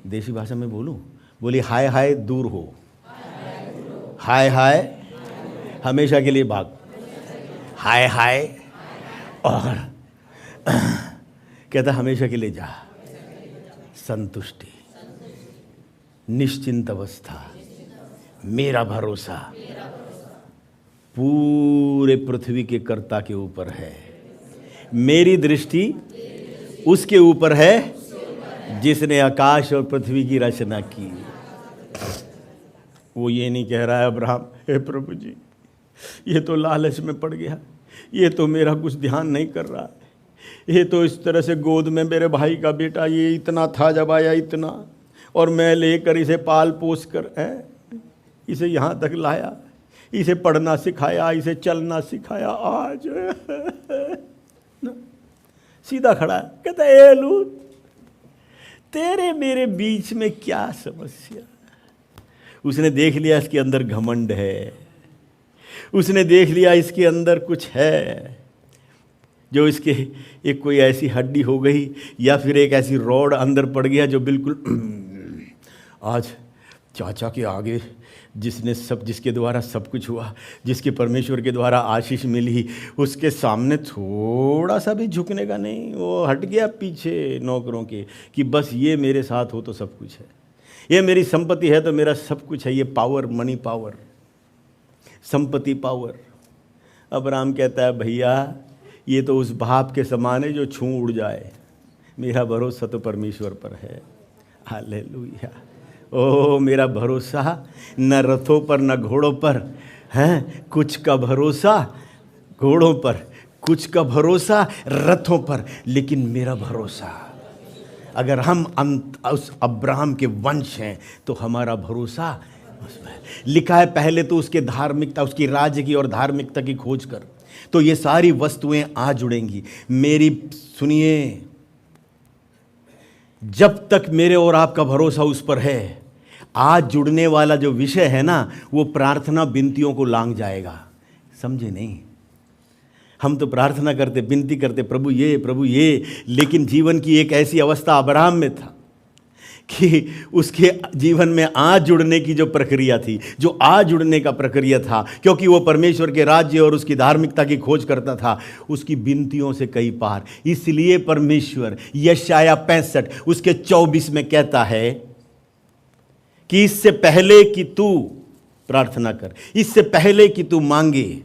Speaker 1: देसी भाषा में बोलूं, बोलिए, हाय हाय दूर हो, हाय हाय हमेशा के लिए भाग, हाय हाय, और कहता हमेशा के लिए जा। संतुष्टि, निश्चिंत अवस्था, मेरा भरोसा पूरे पृथ्वी के कर्ता के ऊपर है। मेरी दृष्टि उसके ऊपर है जिसने आकाश और पृथ्वी की रचना की। वो ये नहीं कह रहा है अब्राहम, हे प्रभु जी, ये तो लालच में पड़ गया, ये तो मेरा कुछ ध्यान नहीं कर रहा है, ये तो इस तरह से गोद में मेरे भाई का बेटा ये इतना था जब आया इतना, और मैं लेकर इसे पाल पोस कर इसे यहाँ तक लाया, इसे पढ़ना सिखाया, इसे चलना सिखाया, आज सीधा खड़ा है, कहता है, ए लूत, तेरे मेरे बीच में क्या समस्या? उसने देख लिया इसके अंदर घमंड है, उसने देख लिया इसके अंदर कुछ है जो इसके एक कोई ऐसी हड्डी हो गई या फिर एक ऐसी रॉड अंदर पड़ गया जो बिल्कुल आज चाचा के आगे जिसके द्वारा सब कुछ हुआ, जिसके परमेश्वर के द्वारा आशीष मिली, उसके सामने थोड़ा सा भी झुकने का नहीं। वो हट गया पीछे नौकरों के कि बस ये मेरे साथ हो तो सब कुछ है, ये मेरी संपत्ति है तो मेरा सब कुछ है, ये पावर, मनी पावर, संपत्ति पावर। अब्राहम कहता है, भैया ये तो उस भाप के समान है जो छू उड़ जाए, मेरा भरोसा तो परमेश्वर पर है। हालेलुया। ओ मेरा भरोसा न रथों पर न घोड़ों पर है, कुछ का भरोसा घोड़ों पर, कुछ का भरोसा रथों पर, लेकिन मेरा भरोसा, अगर हम उस अब्राहम के वंश हैं तो हमारा भरोसा उसमें लिखा है। पहले तो उसके धार्मिकता, उसकी राज्य की और धार्मिकता की खोज कर, तो ये सारी वस्तुएं आ जुड़ेंगी। मेरी सुनिए, जब तक मेरे और आपका भरोसा उस पर है, आज जुड़ने वाला जो विषय है ना, वो प्रार्थना विनतियों को लांग जाएगा। समझे नहीं? हम तो प्रार्थना करते, विनती करते, प्रभु ये, लेकिन जीवन की एक ऐसी अवस्था अब्राहम में था कि उसके जीवन में आज जुड़ने की जो प्रक्रिया थी, जो आज जुड़ने का प्रक्रिया था, क्योंकि वो परमेश्वर के राज्य और उसकी धार्मिकता की खोज करता था, उसकी विनतियों से कई पार। इसलिए परमेश्वर यशाया 65 उसके 24 में कहता है कि इससे पहले कि तू प्रार्थना कर, इससे पहले कि तू मांगे,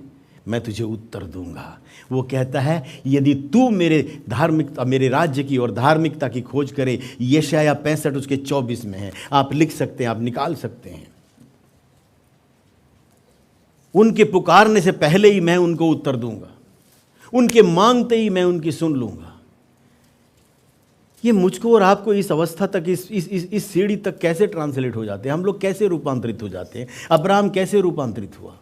Speaker 1: मैं तुझे उत्तर दूंगा। वो कहता है यदि तू मेरे धार्मिकता, मेरे राज्य की और धार्मिकता की खोज करे। यशाया 65 उसके 24 में है, आप लिख सकते हैं, आप निकाल सकते हैं। उनके पुकारने से पहले ही मैं उनको उत्तर दूंगा, उनके मांगते ही मैं उनकी सुन लूंगा। ये मुझको और आपको इस अवस्था तक, इस सीढ़ी तक कैसे ट्रांसलेट हो जाते हैं, हम लोग कैसे रूपांतरित हो जाते हैं। अब्राहम कैसे रूपांतरित हुआ?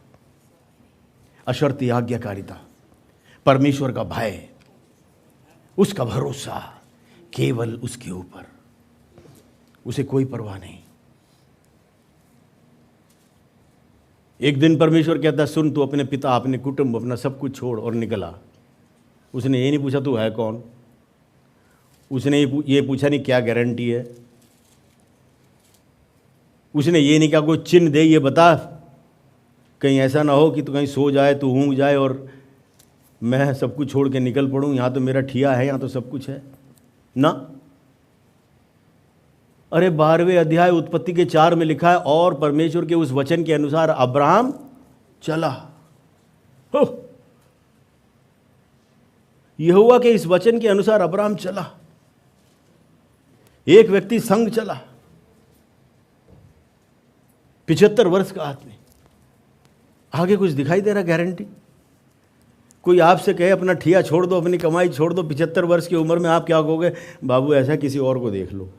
Speaker 1: अशर्ती आज्ञाकारिता, परमेश्वर का भय, उसका भरोसा केवल उसके ऊपर, उसे कोई परवाह नहीं। एक दिन परमेश्वर कहता, सुन, तू अपने पिता, अपने कुटुंब, अपना सब कुछ छोड़ और निकला। उसने ये नहीं पूछा तू है कौन, उसने ये पूछा नहीं क्या गारंटी है, उसने ये नहीं कहा कोई चिन्ह दे, ये बता, कहीं ऐसा ना हो कि तू कहीं सो जाए, तू ऊँघ जाए और मैं सब कुछ छोड़ के निकल पड़ूं, यहाँ तो मेरा ठिया है, यहाँ तो सब कुछ है ना। अरे 12वें अध्याय उत्पत्ति के 4 में लिखा है, और परमेश्वर के उस वचन के अनुसार अब्राहम चला। यहोवा के इस वचन के अनुसार अब्राहम चला, एक व्यक्ति संग चला, 75 वर्ष का आदमी। आगे कुछ दिखाई दे रहा गारंटी? कोई आपसे कहे अपना ठिया छोड़ दो, अपनी कमाई छोड़ दो, 75 वर्ष की उम्र में, आप क्या कहोगे? बाबू ऐसा किसी और को देख लो।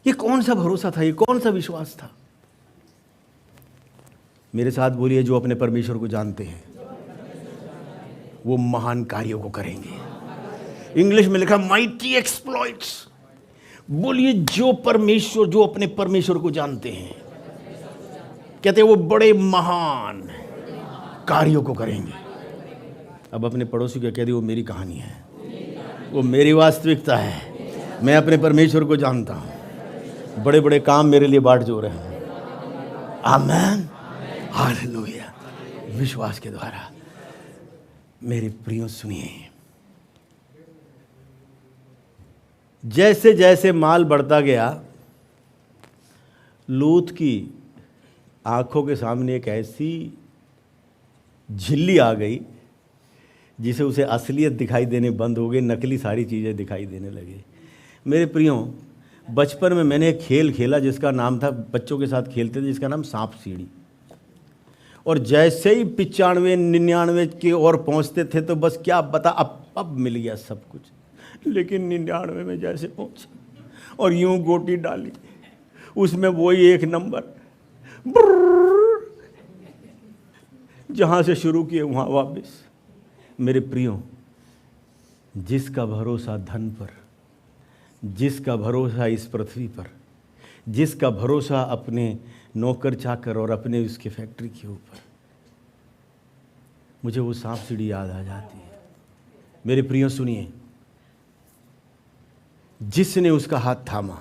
Speaker 1: ये कौन सा भरोसा था, ये कौन सा विश्वास था? मेरे साथ बोलिए, जो अपने परमेश्वर को जानते हैं वो महान कार्यों को करेंगे। इंग्लिश में लिखा माइटी एक्सप्लॉइट्स। बोलिए, जो परमेश्वर, जो अपने परमेश्वर को जानते हैं, कहते हैं वो बड़े महान कार्यों को करेंगे। अब अपने पड़ोसी को कह दी, वो मेरी कहानी है, वो मेरी वास्तविकता है। मैं अपने परमेश्वर को जानता हूँ, बड़े बड़े काम मेरे लिए बाट जो रहे हैं। आमेन, हालेलुया। विश्वास के द्वारा। मेरे प्रियो सुनिए, जैसे जैसे माल बढ़ता गया, लूत की आंखों के सामने एक ऐसी झिल्ली आ गई जिसे उसे असलियत दिखाई देने बंद हो गई, नकली सारी चीज़ें दिखाई देने लगी। मेरे प्रियो, बचपन में मैंने एक खेल खेला जिसका नाम था, बच्चों के साथ खेलते थे, जिसका नाम सांप सीढ़ी। और जैसे ही 95, 99 की ओर पहुंचते थे तो बस क्या बता, अब मिल गया सब कुछ। लेकिन 99 में जैसे पहुंचे और यूं गोटी डाली, उसमें वही एक नंबर, जहां से शुरू किए वहां वापस। मेरे प्रियो, जिसका भरोसा धन पर, जिसका भरोसा इस पृथ्वी पर, जिसका भरोसा अपने नौकर चाकर और अपने उसके फैक्ट्री के ऊपर, मुझे वो सांप सीढ़ी याद आ जाती है। मेरे प्रियो सुनिए, जिसने उसका हाथ थामा,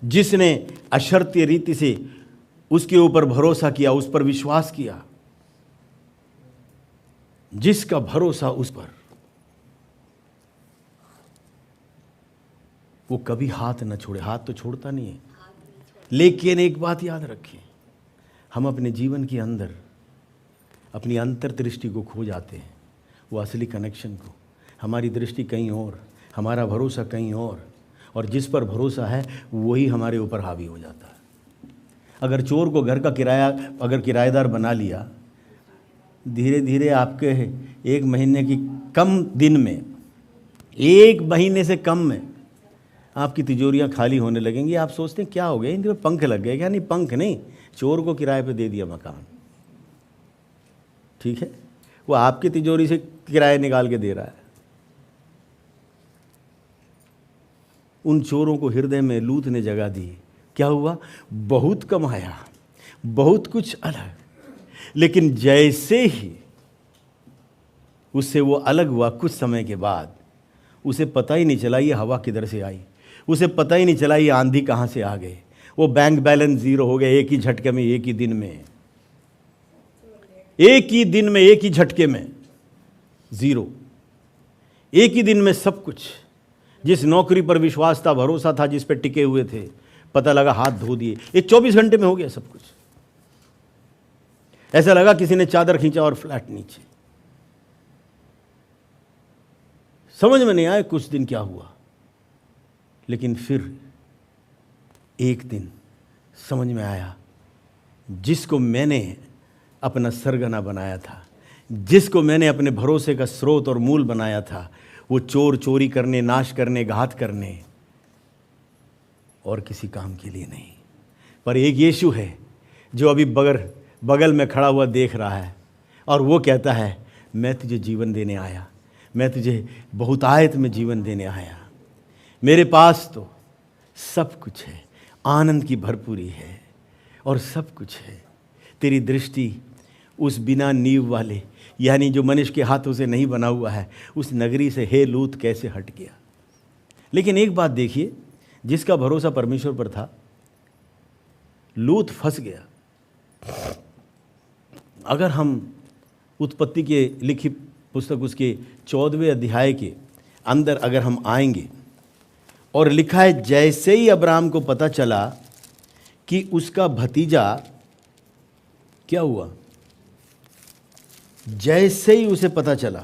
Speaker 1: जिसने अशर्तीय रीति से उसके ऊपर भरोसा किया, उस पर विश्वास किया, जिसका भरोसा उस पर, वो कभी हाथ न छोड़े। हाथ तो छोड़ता नहीं है, लेकिन एक बात याद रखें, हम अपने जीवन के अंदर अपनी अंतर्दृष्टि को खो जाते हैं, वो असली कनेक्शन को। हमारी दृष्टि कहीं और, हमारा भरोसा कहीं और और जिस पर भरोसा है वही हमारे ऊपर हावी हो जाता है। अगर चोर को घर का किराया अगर किराएदार बना लिया, धीरे धीरे आपके 1 महीने की कम दिन में, 1 महीने से कम में आपकी तिजोरियां खाली होने लगेंगी। आप सोचते हैं क्या हो गया, इनके पंख लग गए क्या? नहीं, पंख नहीं, चोर को किराए पे दे दिया मकान, ठीक है, वो आपकी तिजोरी से किराया निकाल के दे रहा है। उन चोरों को हृदय में लूत ने जगह दी। क्या हुआ? बहुत कमाया, बहुत कुछ अलग, लेकिन जैसे ही उससे वो अलग हुआ, कुछ समय के बाद उसे पता ही नहीं चला ये हवा किधर से आई, उसे पता ही नहीं चला ये आंधी कहाँ से आ गए। वो बैंक बैलेंस 0 हो गया एक ही झटके में, एक ही दिन में, एक ही दिन में, एक ही झटके में 0। एक ही दिन में सब कुछ। जिस नौकरी पर विश्वास था, भरोसा था, जिस पर टिके हुए थे, पता लगा हाथ धो दिए। ये 24 घंटे में हो गया सब कुछ। ऐसा लगा किसी ने चादर खींचा और फ्लैट नीचे। समझ में नहीं आया कुछ दिन क्या हुआ, लेकिन फिर एक दिन समझ में आया, जिसको मैंने अपना सरगना बनाया था, जिसको मैंने अपने भरोसे का स्रोत और मूल बनाया था, वो चोर चोरी करने, नाश करने, घात करने और किसी काम के लिए नहीं, पर एक यीशु है जो अभी बगल में खड़ा हुआ देख रहा है और वो कहता है, मैं तुझे जीवन देने आया, मैं तुझे बहुतायत में जीवन देने आया। मेरे पास तो सब कुछ है, आनंद की भरपूरी है और सब कुछ है। तेरी दृष्टि उस बिना नींव वाले, यानी जो मनुष्य के हाथों से नहीं बना हुआ है, उस नगरी से हे लूत कैसे हट गया। लेकिन एक बात देखिए, जिसका भरोसा परमेश्वर पर था, लूत फंस गया। अगर हम उत्पत्ति के लिखी पुस्तक उसके 14वें अध्याय के अंदर अगर हम आएंगे, और लिखा है, जैसे ही अब्राहम को पता चला कि उसका भतीजा, क्या हुआ? जैसे ही उसे पता चला,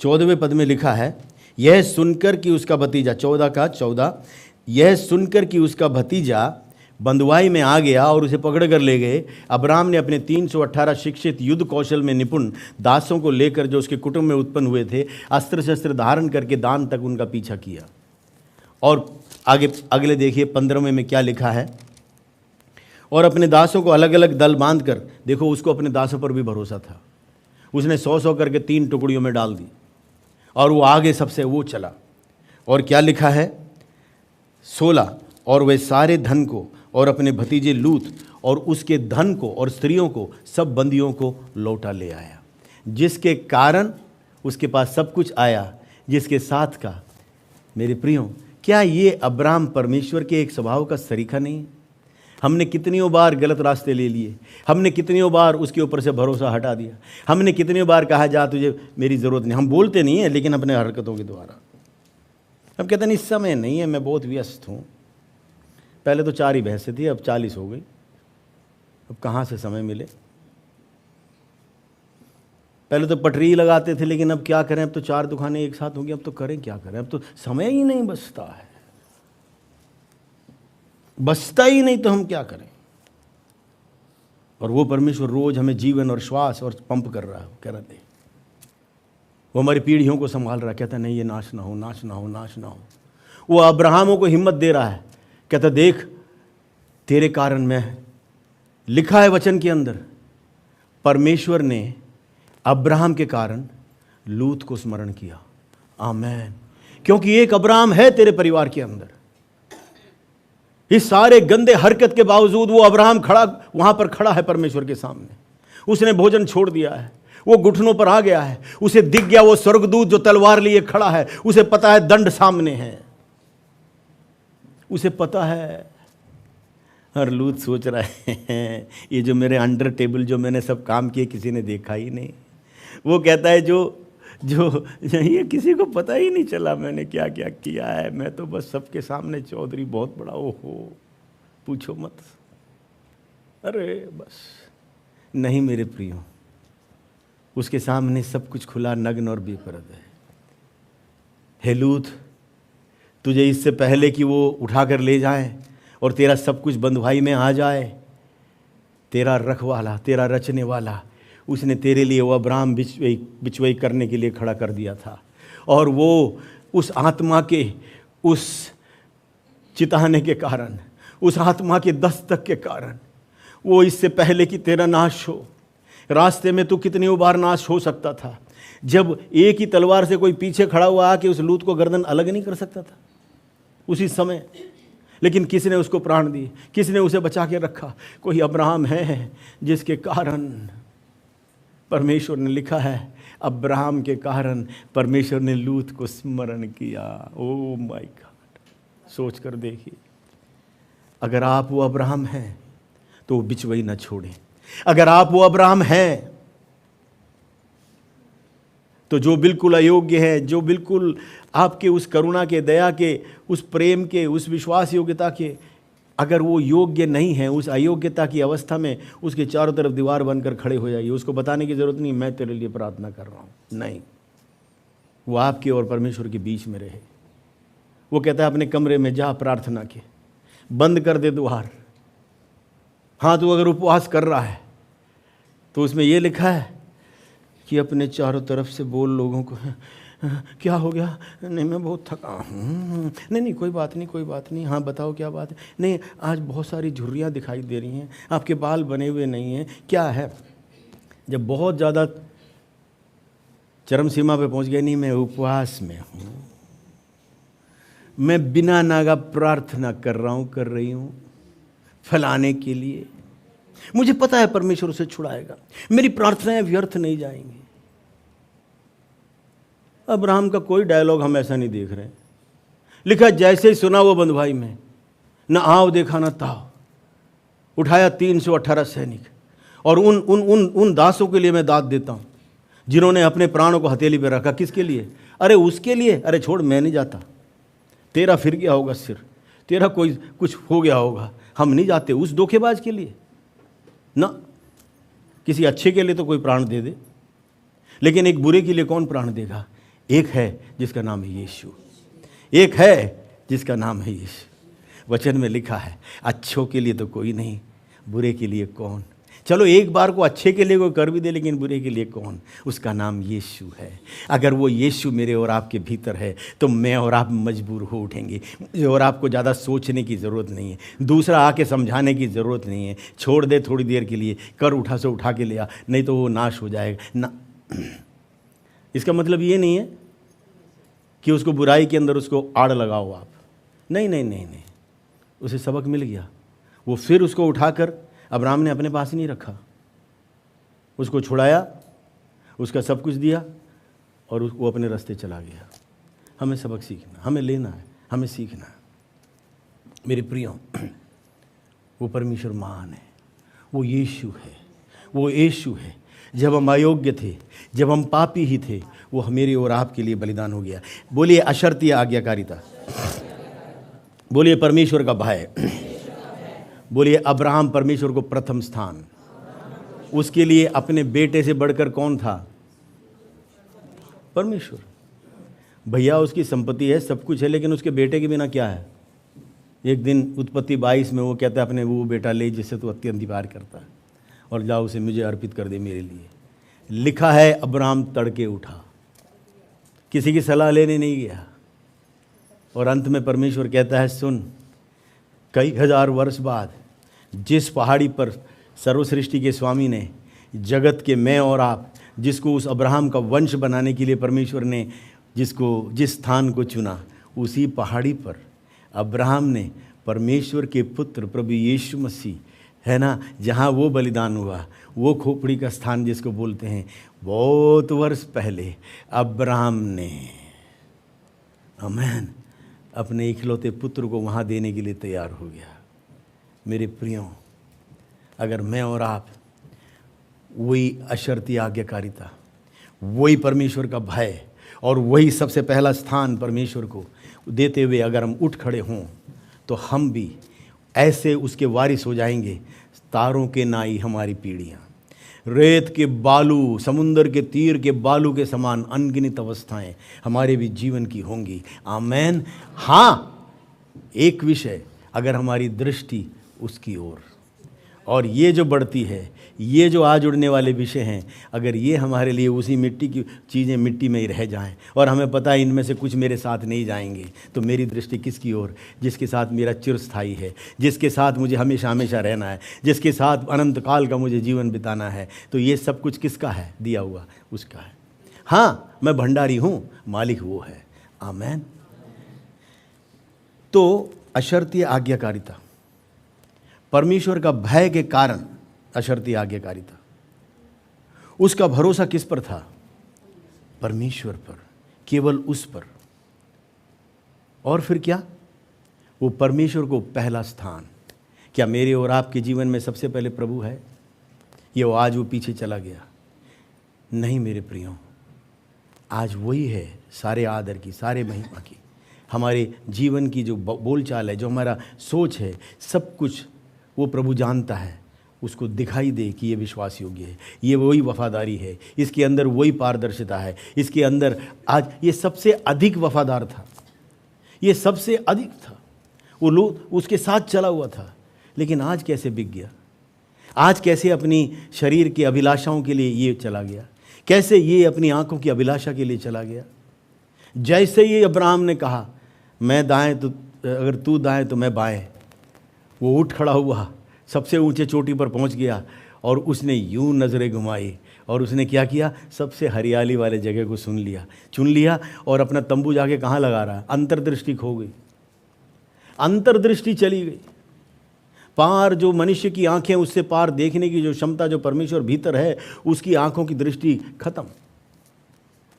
Speaker 1: 14वें पद में लिखा है, यह सुनकर कि उसका भतीजा, 14 यह सुनकर कि उसका भतीजा बंधुआई में आ गया और उसे पकड़ कर ले गए। अब्राहम ने अपने 318 शिक्षित, युद्ध कौशल में निपुण दासों को लेकर, जो उसके कुटुंब में उत्पन्न हुए थे, अस्त्र शस्त्र धारण करके दान तक उनका पीछा किया। और आगे अगले देखिए 15वें में क्या लिखा है, और अपने दासों को अलग अलग दल बांध कर, देखो उसको अपने दासों पर भी भरोसा था, उसने 100 करके 3 टुकड़ियों में डाल दी और वो आगे सबसे वो चला। और क्या लिखा है 16, और वे सारे धन को और अपने भतीजे लूत और उसके धन को और स्त्रियों को, सब बंदियों को लौटा ले आया, जिसके कारण उसके पास सब कुछ आया, जिसके साथ का। मेरे प्रियो, क्या ये अब्राहम परमेश्वर के एक स्वभाव का सरीखा नहीं? हमने कितनियों बार गलत रास्ते ले लिए, हमने कितनियों बार उसके ऊपर से भरोसा हटा दिया, हमने कितनियों बार कहा, जा तुझे मेरी ज़रूरत नहीं। हम बोलते नहीं है, लेकिन अपने हरकतों के द्वारा हम कहते नहीं, इस समय नहीं है, मैं बहुत व्यस्त हूँ। पहले तो 4 ही भैंसें थी, अब 40 हो गई, अब कहाँ से समय मिले। पहले तो पटरी लगाते थे, लेकिन अब क्या करें, अब तो 4 दुकानें एक साथ होंगी, अब तो करें क्या करें, अब तो समय ही नहीं बचता है, बचता ही नहीं, तो हम क्या करें। और वो परमेश्वर रोज हमें जीवन और श्वास और पंप कर रहा है, कह रहा है, वो हमारी पीढ़ियों को संभाल रहा है, कहता नहीं ये नाश ना हो, नाश ना हो, नाश ना हो। वो अब्राहमों को हिम्मत दे रहा है, कहता देख तेरे कारण मैं, लिखा है वचन के अंदर, परमेश्वर ने अब्राहम के कारण लूत को स्मरण किया। आमेन। क्योंकि एक अब्राहम है तेरे परिवार के अंदर। इस सारे गंदे हरकत के बावजूद वो अब्राहम खड़ा, वहां पर खड़ा है परमेश्वर के सामने। उसने भोजन छोड़ दिया है, वो घुटनों पर आ गया है, उसे दिख गया वो स्वर्गदूत जो तलवार लिए खड़ा है, उसे पता है दंड सामने है, उसे पता है। और लूत सोच रहा है ये जो मेरे अंडर टेबल जो मैंने सब काम किए किसी ने देखा ही नहीं। वो कहता है जो ये किसी को पता ही नहीं चला मैंने क्या क्या किया है, मैं तो बस सबके सामने चौधरी बहुत बड़ा, ओहो पूछो मत। अरे बस नहीं मेरे प्रियो, उसके सामने सब कुछ खुला, नग्न और बेपरद है। हे लूत, तुझे इससे पहले कि वो उठा कर ले जाए और तेरा सब कुछ बंधुआई में आ जाए, तेरा रखवाला, तेरा रचने वाला, उसने तेरे लिए वो अब्राहम बिचवई करने के लिए खड़ा कर दिया था। और वो उस आत्मा के उस चिताने के कारण, उस आत्मा के दस्तक के कारण, वो इससे पहले कि तेरा नाश हो, रास्ते में तू कितनी बार नाश हो सकता था। जब एक ही तलवार से कोई पीछे खड़ा हुआ आके उस लूत को गर्दन अलग नहीं कर सकता था उसी समय, लेकिन किसने उसको प्राण दिए, किसने उसे बचा के रखा? कोई अब्राहम है जिसके कारण परमेश्वर ने लिखा है, अब्राहम के कारण परमेश्वर ने लूत को स्मरण किया। ओ माय गॉड, सोच कर देखिए, अगर आप वो अब्राहम हैं तो वो बिचवई न छोड़ें। अगर आप वो अब्राहम हैं तो जो बिल्कुल अयोग्य है, जो बिल्कुल आपके उस करुणा के, दया के, उस प्रेम के, उस विश्वास योग्यता के, अगर वो योग्य नहीं है, उस अयोग्यता की अवस्था में उसके चारों तरफ दीवार बनकर खड़े हो जाइए। उसको बताने की ज़रूरत नहीं मैं तेरे लिए प्रार्थना कर रहा हूँ, नहीं, वो आपके और परमेश्वर के बीच में रहे। वो कहता है अपने कमरे में जा, प्रार्थना के, बंद कर दे द्वार। हाँ, तो अगर उपवास कर रहा है तो उसमें ये लिखा है कि अपने चारों तरफ से बोल लोगों को, क्या हो गया? नहीं मैं बहुत थका हूँ। नहीं कोई बात नहीं, कोई बात नहीं। हाँ बताओ क्या बात है? नहीं आज बहुत सारी झुर्रियाँ दिखाई दे रही हैं, आपके बाल बने हुए नहीं हैं, क्या है? जब बहुत ज़्यादा चरम सीमा पे पहुँच गए, नहीं मैं उपवास में हूँ, मैं बिना नागा प्रार्थना कर रही हूँ फलाने के लिए, मुझे पता है परमेश्वर उसे छुड़ाएगा, मेरी प्रार्थनाएं व्यर्थ नहीं जाएंगी। अब्राहम का कोई डायलॉग हम ऐसा नहीं देख रहे। लिखा जैसे ही सुना वो बंधुआई में, न आओ देखा न ताओ, उठाया 318 सैनिक। और उन दासों के लिए मैं दाद देता हूं जिन्होंने अपने प्राणों को हथेली पे रखा। किसके लिए? अरे उसके लिए, अरे छोड़ मैं नहीं जाता, तेरा फिर गया होगा सिर, तेरा कोई कुछ हो गया होगा, हम नहीं जाते उस धोखेबाज के लिए ना। किसी अच्छे के लिए तो कोई प्राण दे दे, लेकिन एक बुरे के लिए कौन प्राण देगा? एक है जिसका नाम है यीशु, एक है जिसका नाम है यीशु। वचन में लिखा है अच्छों के लिए तो कोई नहीं, बुरे के लिए कौन? चलो एक बार को अच्छे के लिए कोई कर भी दे, लेकिन बुरे के लिए कौन? उसका नाम यीशु है। अगर वो यीशु मेरे और आपके भीतर है तो मैं और आप मजबूर हो उठेंगे। मुझे और आपको ज़्यादा सोचने की ज़रूरत नहीं है, दूसरा आके समझाने की ज़रूरत नहीं है। छोड़ दे थोड़ी देर के लिए, कर उठा से उठा के लिया, नहीं तो वो नाश हो जाएगा ना। इसका मतलब ये नहीं है कि उसको बुराई के अंदर उसको आड़ लगाओ आप, नहीं नहीं नहीं नहीं। उसे सबक मिल गया, वो फिर उसको उठाकर अब्राहम ने अपने पास नहीं रखा, उसको छुड़ाया, उसका सब कुछ दिया और वो अपने रास्ते चला गया। हमें सबक सीखना, हमें लेना है, हमें सीखना है। मेरे प्रियो, वो परमेश्वर महान है, वो यीशु है, वो यीशु है। जब हम अयोग्य थे, जब हम पापी ही थे, वो मेरे और आपके लिए बलिदान हो गया। बोलिए अशर्तीय आज्ञाकारिता, बोलिए परमेश्वर का भय, बोलिए अब्राहम परमेश्वर को प्रथम स्थान। उसके लिए अपने बेटे से बढ़कर कौन था? परमेश्वर। भैया उसकी संपत्ति है, सब कुछ है, लेकिन उसके बेटे के बिना क्या है? एक दिन उत्पत्ति 22 में वो कहता है अपने वो बेटा ले जिससे तू अत्यंत प्यार करता है, और जाओ उसे मुझे अर्पित कर दे मेरे लिए। लिखा है अब्राहम तड़के उठा, किसी की सलाह लेने नहीं गया। और अंत में परमेश्वर कहता है सुन, कई हजार वर्ष बाद जिस पहाड़ी पर सर्वसृष्टि के स्वामी ने, जगत के मैं और आप, जिसको उस अब्राहम का वंश बनाने के लिए परमेश्वर ने जिस स्थान को चुना, उसी पहाड़ी पर अब्राहम ने परमेश्वर के पुत्र प्रभु यीशु मसीह, है ना, जहाँ वो बलिदान हुआ, वो खोपड़ी का स्थान जिसको बोलते हैं, बहुत वर्ष पहले अब्राहम ने, आमीन, अपने इकलौते पुत्र को वहाँ देने के लिए तैयार हो गया। मेरे प्रियो, अगर मैं और आप वही अशर्ती आज्ञाकारिता, वही परमेश्वर का भय और वही सबसे पहला स्थान परमेश्वर को देते हुए अगर हम उठ खड़े हों, तो हम भी ऐसे उसके वारिस हो जाएंगे। तारों के नाई हमारी पीढ़ियाँ, रेत के बालू, समुंदर के तीर के बालू के समान अनगिनत अवस्थाएं हमारे भी जीवन की होंगी। आमेन। हाँ, एक विषय, अगर हमारी दृष्टि उसकी ओर, और ये जो बढ़ती है, ये जो आज उड़ने वाले विषय हैं, अगर ये हमारे लिए उसी मिट्टी की चीज़ें मिट्टी में ही रह जाएं और हमें पता है इनमें से कुछ मेरे साथ नहीं जाएंगे, तो मेरी दृष्टि किसकी ओर? जिसके साथ मेरा चिरस्थायी है, जिसके साथ मुझे हमेशा हमेशा रहना है, जिसके साथ अनंत काल का मुझे जीवन बिताना है। तो ये सब कुछ किसका है? दिया हुआ उसका है। हाँ, मैं भंडारी हूँ, मालिक वो है। आमेन। तो अशर्तीय आज्ञाकारिता, परमेश्वर का भय के कारण अशर्तीय आज्ञाकारिता, उसका भरोसा किस पर था? परमेश्वर पर, केवल उस पर। और फिर क्या? वो परमेश्वर को पहला स्थान। क्या मेरे और आपके जीवन में सबसे पहले प्रभु है? ये वो आज वो पीछे चला गया? नहीं मेरे प्रियो, आज वही है सारे आदर की, सारे महिमा की। हमारे जीवन की जो बोलचाल है, जो हमारा सोच है, सब कुछ वो प्रभु जानता है। उसको दिखाई दे कि ये विश्वास योग्य है, ये वही वफादारी है, इसके अंदर वही पारदर्शिता है, इसके अंदर आज ये सबसे अधिक वफादार था, ये सबसे अधिक था। वो लोग उसके साथ चला हुआ था, लेकिन आज कैसे बिक गया? आज कैसे अपनी शरीर की अभिलाषाओं के लिए ये चला गया? कैसे ये अपनी आंखों की अभिलाषा के लिए चला गया? जैसे ही अब्राहम ने कहा मैं दाएं तो, अगर तू दाएं तो मैं बाएं, वो उठ खड़ा हुआ, सबसे ऊंचे चोटी पर पहुंच गया और उसने यूं नज़रें घुमाई और उसने क्या किया? सबसे हरियाली वाले जगह को चुन लिया और अपना तंबू जाके कहाँ लगा रहा है? अंतर्दृष्टि खो गई, अंतर्दृष्टि चली गई। पार जो मनुष्य की आंखें, उससे पार देखने की जो क्षमता जो परमेश्वर भीतर है, उसकी आंखों की दृष्टि खत्म।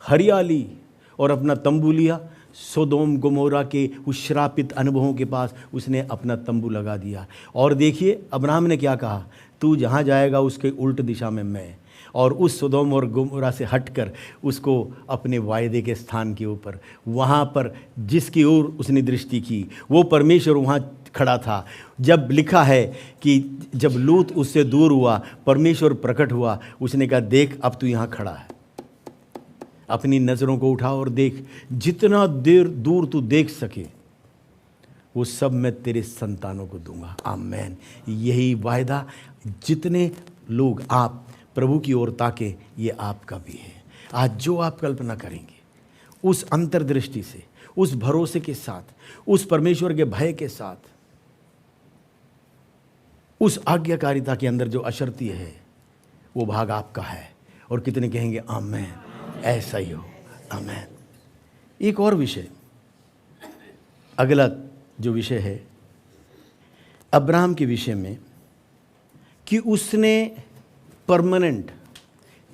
Speaker 1: हरियाली, और अपना तंबू लिया। सोदोम गोमोरा के उस श्रापित अनुभवों के पास उसने अपना तंबू लगा दिया। और देखिए अब्राहम ने क्या कहा? तू जहाँ जाएगा उसके उल्ट दिशा में मैं। और उस सोदोम और गोमोरा से हटकर उसको अपने वायदे के स्थान के ऊपर, वहाँ पर जिसकी ओर उसने दृष्टि की, वो परमेश्वर वहाँ खड़ा था। जब लिखा है कि जब लूत उससे दूर हुआ, परमेश्वर प्रकट हुआ, उसने कहा देख अब तू यहाँ खड़ा है, अपनी नज़रों को उठा और देख, जितना देर दूर तू देख सके वो सब मैं तेरे संतानों को दूंगा। आमेन। यही वायदा, जितने लोग आप प्रभु की ओर ताके, ये आपका भी है। आज जो आप कल्पना करेंगे, उस अंतर्दृष्टि से, उस भरोसे के साथ, उस परमेश्वर के भय के साथ, उस आज्ञाकारिता के अंदर जो अशर्तीय है, वो भाग आपका है। और कितने कहेंगे आमेन? ऐसा ही हो। आमेन। एक और विषय, अगला जो विषय है अब्राहम के विषय में, कि उसने परमानेंट,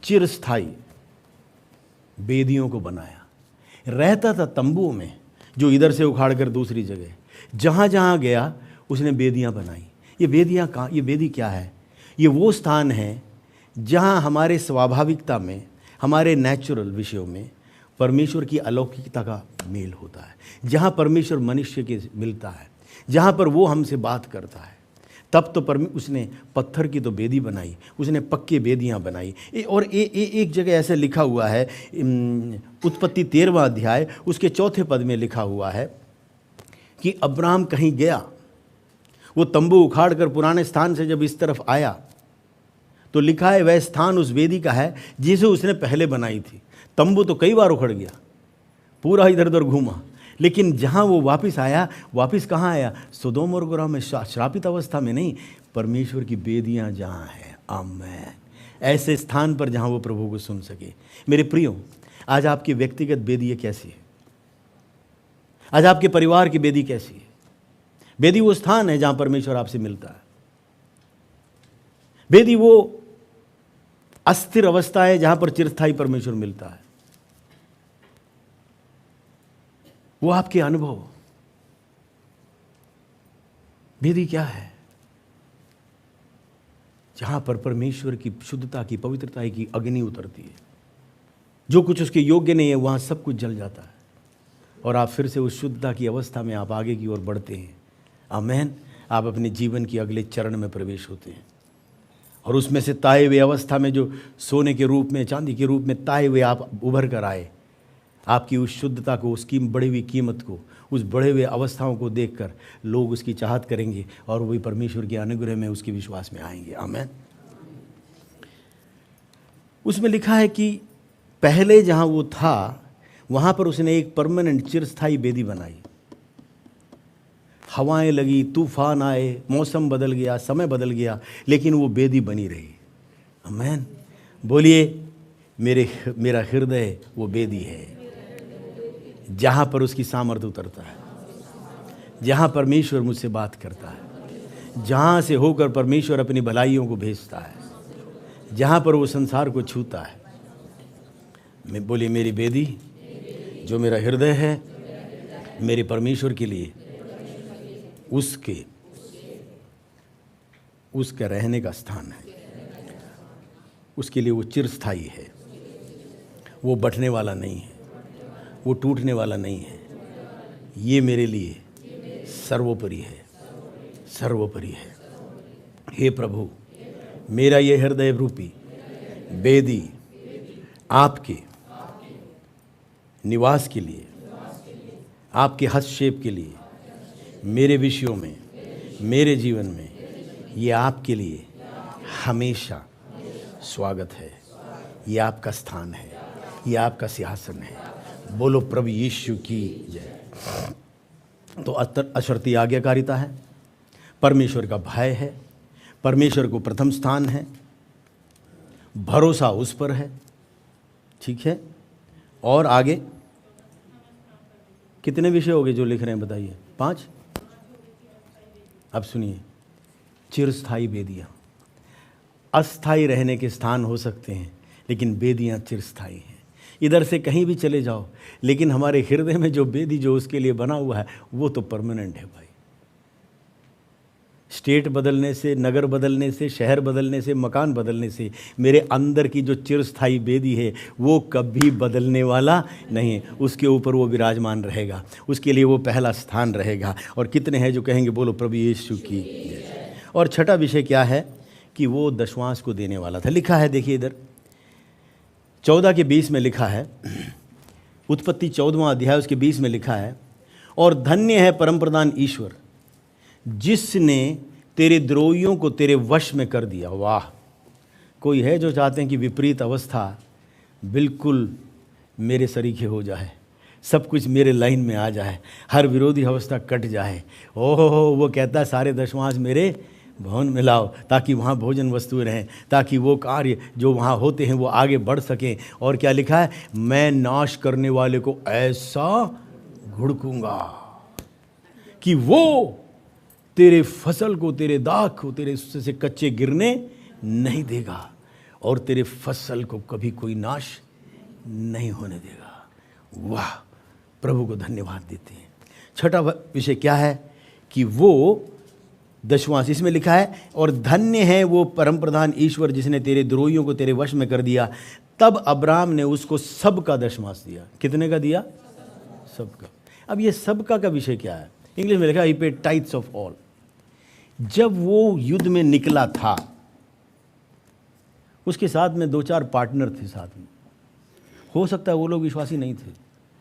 Speaker 1: चिरस्थायी बेदियों को बनाया। रहता था तंबुओं में, जो इधर से उखाड़ कर दूसरी जगह, जहाँ जहाँ गया उसने बेदियाँ बनाई। ये बेदियाँ कहाँ? ये बेदी क्या है? ये वो स्थान है जहाँ हमारे स्वाभाविकता में, हमारे नेचुरल विषयों में परमेश्वर की अलौकिकता का मेल होता है, जहाँ परमेश्वर मनुष्य के मिलता है, जहाँ पर वो हमसे बात करता है। तब तो उसने पत्थर की तो बेदी बनाई, उसने पक्के बेदियाँ बनाई। और एक जगह ऐसे लिखा हुआ है, उत्पत्ति 13वां अध्याय उसके 4 पद में लिखा हुआ है कि अब्राहम कहीं गया, वो तंबू उखाड़ कर पुराने स्थान से जब इस तरफ आया तो लिखा है वह स्थान उस वेदी का है जिसे उसने पहले बनाई थी। तंबू तो कई बार उखड़ गया, पूरा इधर उधर घूमा, लेकिन जहाँ वो वापस आया, वापस कहाँ आया? सोदोम और गोमोरा में, श्रापित अवस्था में नहीं, परमेश्वर की बेदियाँ जहाँ हैं। आमेन। ऐसे स्थान पर जहाँ वो प्रभु को सुन सके। मेरे प्रियो, आज आपकी व्यक्तिगत बेदी कैसी है? आज आपके परिवार की बेदी कैसी है? बेदी वो स्थान है जहाँ परमेश्वर आपसे मिलता है। बेदी वो अस्थिर अवस्था है जहां पर चिरस्थायी परमेश्वर मिलता है। वो आपके अनुभव। बेदी क्या है? जहां पर परमेश्वर की शुद्धता की, पवित्रता की अग्नि उतरती है। जो कुछ उसके योग्य नहीं है वहां सब कुछ जल जाता है और आप फिर से उस शुद्धता की अवस्था में आप आगे की ओर बढ़ते हैं। आमेन। आप अपने जीवन की अगले चरण में प्रवेश होते हैं और उसमें से ताए हुए अवस्था में जो सोने के रूप में, चांदी के रूप में ताए हुए आप उभर कर आए, आपकी उस शुद्धता को, उसकी बढ़ी हुई कीमत को, उस बढ़े हुए अवस्थाओं को देखकर लोग उसकी चाहत करेंगे और वही परमेश्वर के अनुग्रह में उसके विश्वास में आएंगे। आमीन। उसमें लिखा है कि पहले जहाँ वो था वहाँ पर उसने एक परमानेंट चिरस्थायी वेदी बनाई। हवाएं लगी, तूफान आए, मौसम बदल गया, समय बदल गया, लेकिन वो वेदी बनी रही। आमीन। बोलिए, मेरा हृदय वो वेदी है जहाँ पर उसकी सामर्थ्य उतरता है, जहाँ परमेश्वर मुझसे बात करता है, जहाँ से होकर परमेश्वर अपनी भलाइयों को भेजता है, जहाँ पर वो संसार को छूता है। मैं बोलिए, मेरी वेदी जो मेरा हृदय है, मेरे परमेश्वर के लिए उसका रहने का स्थान है। उसके लिए वो चिरस्थायी है, वो बंटने वाला नहीं है, वो टूटने वाला नहीं है। ये मेरे लिए सर्वोपरि है, सर्वोपरि है। हे प्रभु, मेरा ये हृदय रूपी वेदी आपके निवास के लिए, आपके हस्तक्षेप के लिए, मेरे विषयों में, मेरे जीवन में, ये आपके लिए हमेशा स्वागत है। ये आपका स्थान है, ये आपका सिंहासन है। बोलो प्रभु यीशु की जय। तो अशर्ती आज्ञाकारिता है, परमेश्वर का भय है, परमेश्वर को प्रथम स्थान है, भरोसा उस पर है। ठीक है। और आगे कितने विषय हो गए जो लिख रहे हैं, बताइए? 5। अब सुनिए, चिरस्थायी वेदियाँ। अस्थायी रहने के स्थान हो सकते हैं, लेकिन वेदियाँ चिरस्थायी हैं। इधर से कहीं भी चले जाओ, लेकिन हमारे हृदय में जो वेदी जो उसके लिए बना हुआ है वो तो परमानेंट है भाई। स्टेट बदलने से, नगर बदलने से, शहर बदलने से, मकान बदलने से मेरे अंदर की जो चिरस्थायी वेदी है वो कभी बदलने वाला नहीं है। उसके ऊपर वो विराजमान रहेगा, उसके लिए वो पहला स्थान रहेगा। और कितने हैं जो कहेंगे बोलो प्रभु यीशु की जय। और छठा विषय क्या है कि वो दशवांश को देने वाला था। लिखा है, देखिए इधर 14 के 20 में लिखा है, उत्पत्ति 14वां अध्याय उसके 20 में लिखा है, और धन्य है परमप्रधान ईश्वर जिसने तेरे द्रोहियों को तेरे वश में कर दिया। वाह! कोई है जो चाहते हैं कि विपरीत अवस्था बिल्कुल मेरे सरीखे हो जाए, सब कुछ मेरे लाइन में आ जाए, हर विरोधी अवस्था कट जाए। ओहो, वो कहता है सारे दशवांश मेरे भवन में लाओ, ताकि वहाँ भोजन वस्तुएं रहें, ताकि वो कार्य जो वहाँ होते हैं वो आगे बढ़ सकें। और क्या लिखा है? मैं नाश करने वाले को ऐसा घुड़कूंगा कि वो तेरे फसल को, तेरे दाख को, तेरे से कच्चे गिरने नहीं देगा, और तेरे फसल को कभी कोई नाश नहीं होने देगा। वाह! प्रभु को धन्यवाद देते हैं। छठा विषय क्या है कि वो दशवांश, इसमें लिखा है, और धन्य है वो परमप्रधान ईश्वर जिसने तेरे द्रोहियों को तेरे वश में कर दिया। तब अब्राम ने उसको सबका दशवांश दिया। कितने का दिया? सबका। अब ये सबका का विषय क्या है? इंग्लिश में लिखा है, ही पेड टाइथ्स ऑफ ऑल। जब वो युद्ध में निकला था, उसके साथ में 2-4 पार्टनर थे साथ में। हो सकता है वो लोग विश्वासी नहीं थे,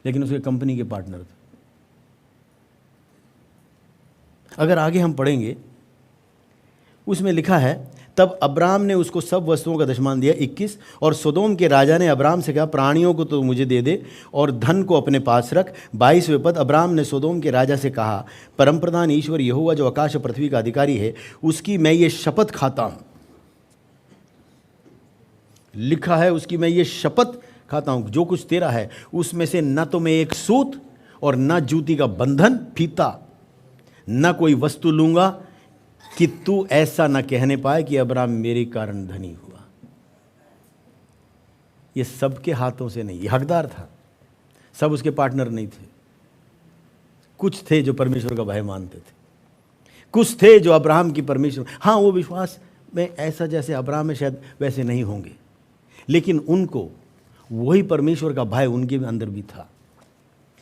Speaker 1: लेकिन उसके कंपनी के पार्टनर थे। अगर आगे हम पढ़ेंगे, उसमें लिखा है, तब अब्राम ने उसको सब वस्तुओं का दशमांश दिया। 21, और सोदोम के राजा ने अब्राम से कहा, प्राणियों को तो मुझे दे दे और धन को अपने पास रख। 22वें पद, अब्राम ने सोदोम के राजा से कहा, परमप्रधान ईश्वर यहोवा जो आकाश और पृथ्वी का अधिकारी है, उसकी मैं ये शपथ खाता हूं। लिखा है, उसकी मैं ये शपथ खाता हूं, जो कुछ तेरा है उसमें से न तो मैं एक सूत और न जूती का बंधन फीता, न कोई वस्तु लूंगा, कि तू ऐसा न कहने पाए कि अब्राम मेरे कारण धनी हुआ। ये सबके हाथों से नहीं, ये हकदार था, सब उसके पार्टनर नहीं थे। कुछ थे जो परमेश्वर का भय मानते थे, कुछ थे जो अब्राहम की परमेश्वर, हाँ वो विश्वास में ऐसा जैसे अब्राहम में शायद वैसे नहीं होंगे, लेकिन उनको वही परमेश्वर का भय उनके अंदर भी था।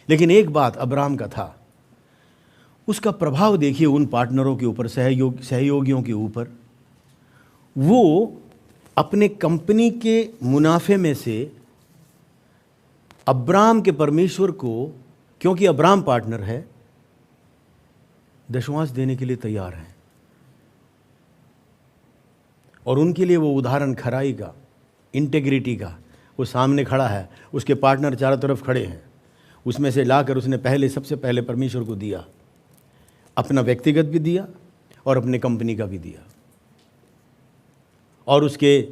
Speaker 1: लेकिन एक बात अब्राहम का था, उसका प्रभाव देखिए उन पार्टनरों के ऊपर, सहयोगियों के ऊपर। वो अपने कंपनी के मुनाफे में से अब्राम के परमेश्वर को, क्योंकि अब्राम पार्टनर है, दशमांश देने के लिए तैयार है। और उनके लिए वो उदाहरण खराई का, इंटेग्रिटी का, वो सामने खड़ा है, उसके पार्टनर चारों तरफ खड़े हैं, उसमें से लाकर उसने सबसे पहले परमेश्वर को दिया, अपना व्यक्तिगत भी दिया और अपने कंपनी का भी दिया। और उसके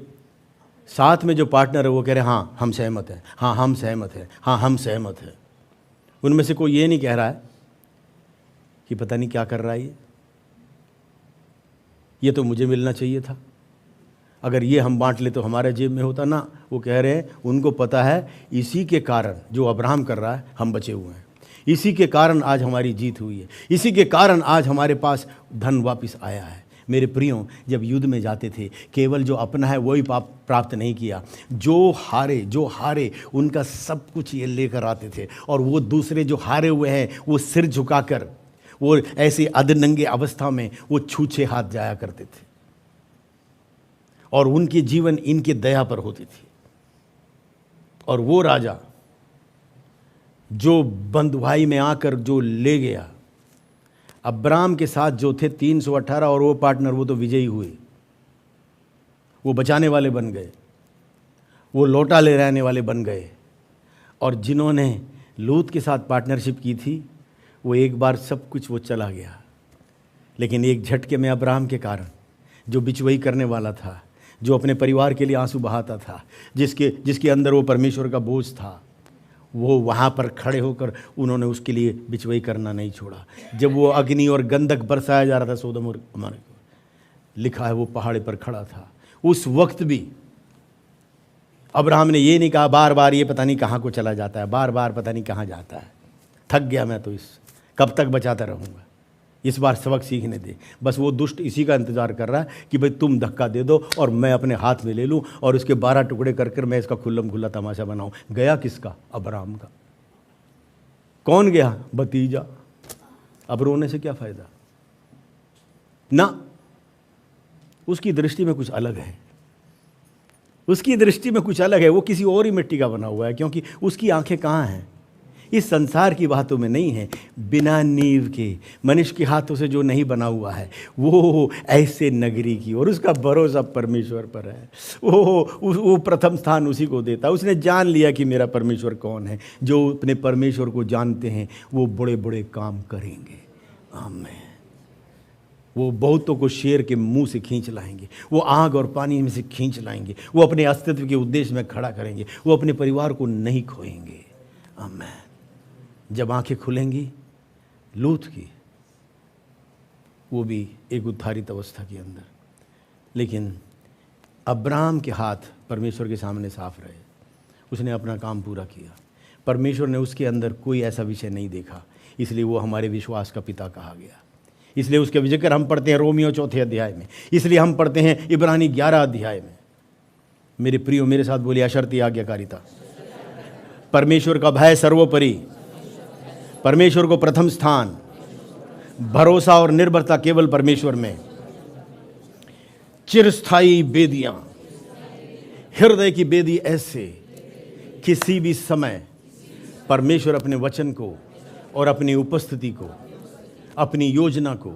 Speaker 1: साथ में जो पार्टनर है वो कह रहे हाँ हम सहमत हैं, हाँ हम सहमत हैं, हाँ हम सहमत हैं। उनमें से कोई ये नहीं कह रहा है कि पता नहीं क्या कर रहा है ये तो मुझे मिलना चाहिए था, अगर ये हम बांट ले तो हमारे जेब में होता ना। वो कह रहे हैं उनको पता है इसी के कारण जो अब्राहम कर रहा है हम बचे हुए हैं, इसी के कारण आज हमारी जीत हुई है, इसी के कारण आज हमारे पास धन वापस आया है। मेरे प्रियों, जब युद्ध में जाते थे केवल जो अपना है वही प्राप्त नहीं किया, जो हारे उनका सब कुछ ये लेकर आते थे। और वो दूसरे जो हारे हुए हैं वो सिर झुकाकर, वो ऐसे अधनंगे अवस्था में वो छूछे हाथ जाया करते थे और उनके जीवन इनके दया पर होती थी। और वो राजा जो बंधुआई में आकर जो ले गया, अब्राम के साथ जो थे 318 और वो पार्टनर, वो तो विजयी हुए, वो बचाने वाले बन गए, वो लौटा ले रहने वाले बन गए। और जिन्होंने लूत के साथ पार्टनरशिप की थी वो एक बार सब कुछ वो चला गया, लेकिन एक झटके में अब्राहम के कारण, जो बिचवई करने वाला था, जो अपने परिवार के लिए आंसू बहाता था, जिसके अंदर वो परमेश्वर का बोझ था, वो वहाँ पर खड़े होकर उन्होंने उसके लिए बिचवई करना नहीं छोड़ा। जब वो अग्नि और गंधक बरसाया जा रहा था सोदम और अमोरा, लिखा है वो पहाड़ी पर खड़ा था। उस वक्त भी अब्राहम ने ये नहीं कहा बार बार ये पता नहीं कहाँ को चला जाता है, बार बार पता नहीं कहाँ जाता है, थक गया मैं तो कब तक बचाता रहूँगा, इस बार सबक सीखने दे। बस वो दुष्ट इसी का इंतज़ार कर रहा है कि भाई तुम धक्का दे दो और मैं अपने हाथ में ले लूँ और उसके 12 टुकड़े कर मैं इसका खुल्लम खुल्ला तमाशा बनाऊँ। गया किसका? अब्राहम का। कौन गया? भतीजा। अब रोने से क्या फ़ायदा ना, उसकी दृष्टि में कुछ अलग है, उसकी दृष्टि में कुछ अलग है। वो किसी और ही मिट्टी का बना हुआ है, क्योंकि उसकी आंखें कहाँ हैं? इस संसार की बातों में नहीं है। बिना नींव के, मनुष्य के हाथों से जो नहीं बना हुआ है, वो ऐसे नगरी की, और उसका भरोसा परमेश्वर पर है। वो प्रथम स्थान उसी को देता। उसने जान लिया कि मेरा परमेश्वर कौन है। जो अपने परमेश्वर को जानते हैं वो बड़े बड़े काम करेंगे। आमीन। वो बहुतों को शेर के मुंह से खींच लाएंगे, वो आग और पानी में से खींच लाएंगे, वो अपने अस्तित्व के उद्देश्य में खड़ा करेंगे, वो अपने परिवार को नहीं खोएंगे। आमीन। जब आंखें खुलेंगी लूत की, वो भी एक उद्धारित अवस्था के अंदर, लेकिन अब्राहम के हाथ परमेश्वर के सामने साफ रहे। उसने अपना काम पूरा किया। परमेश्वर ने उसके अंदर कोई ऐसा विषय नहीं देखा, इसलिए वो हमारे विश्वास का पिता कहा गया। इसलिए उसके जिक्र हम पढ़ते हैं रोमियो 4 अध्याय में, इसलिए हम पढ़ते हैं इब्रानी 11 अध्याय में। मेरे प्रियो, मेरे साथ बोलिए अशर्ती आज्ञाकारिता। परमेश्वर का भय सर्वोपरि, परमेश्वर को प्रथम स्थान, भरोसा और निर्भरता केवल परमेश्वर में, चिरस्थायी बेदियां, हृदय की बेदी ऐसे किसी भी समय परमेश्वर अपने वचन को और अपनी उपस्थिति को, अपनी योजना को,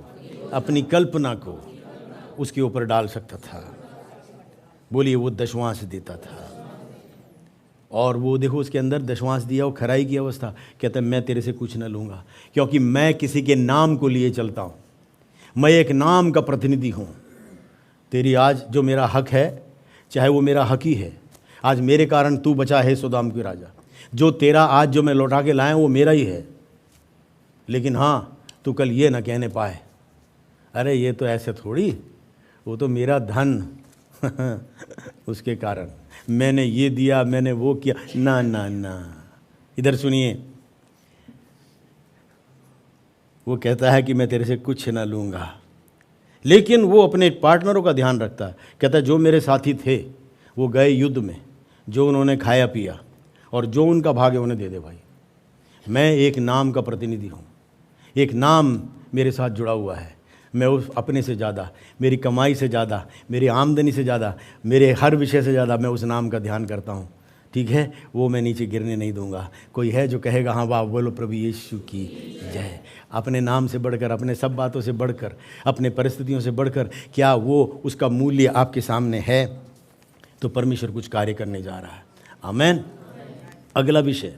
Speaker 1: अपनी कल्पना को उसके ऊपर डाल सकता था। बोलिए वो दशमांश देता था। और वो देखो उसके अंदर दशमांश दिया, वो खराई की अवस्था। कहता है मैं तेरे से कुछ न लूँगा, क्योंकि मैं किसी के नाम को लिए चलता हूँ, मैं एक नाम का प्रतिनिधि हूँ। तेरी आज जो मेरा हक है, चाहे वो मेरा हक ही है, आज मेरे कारण तू बचा है सोदाम के राजा। जो तेरा आज जो मैं लौटा के लाया वो मेरा ही है, लेकिन हाँ तू कल ये ना कहने पाए अरे ये तो ऐसे थोड़ी, वो तो मेरा धन उसके कारण मैंने ये दिया, मैंने वो किया। ना ना ना, इधर सुनिए। वो कहता है कि मैं तेरे से कुछ ना लूँगा, लेकिन वो अपने पार्टनरों का ध्यान रखता है। कहता है जो मेरे साथी थे वो गए युद्ध में, जो उन्होंने खाया पिया और जो उनका भाग है उन्हें दे दे भाई। मैं एक नाम का प्रतिनिधि हूँ, एक नाम मेरे साथ जुड़ा हुआ है। मैं उस अपने से ज़्यादा, मेरी कमाई से ज़्यादा, मेरी आमदनी से ज़्यादा, मेरे हर विषय से ज़्यादा मैं उस नाम का ध्यान करता हूँ, ठीक है, वो मैं नीचे गिरने नहीं दूंगा। कोई है जो कहेगा हाँ वाह, बोलो प्रभु यीशु की जय। अपने नाम से बढ़कर, अपने सब बातों से बढ़कर, अपने परिस्थितियों से बढ़कर क्या वो उसका मूल्य आपके सामने है, तो परमेश्वर कुछ कार्य करने जा रहा है। आमेन। अगला विषय,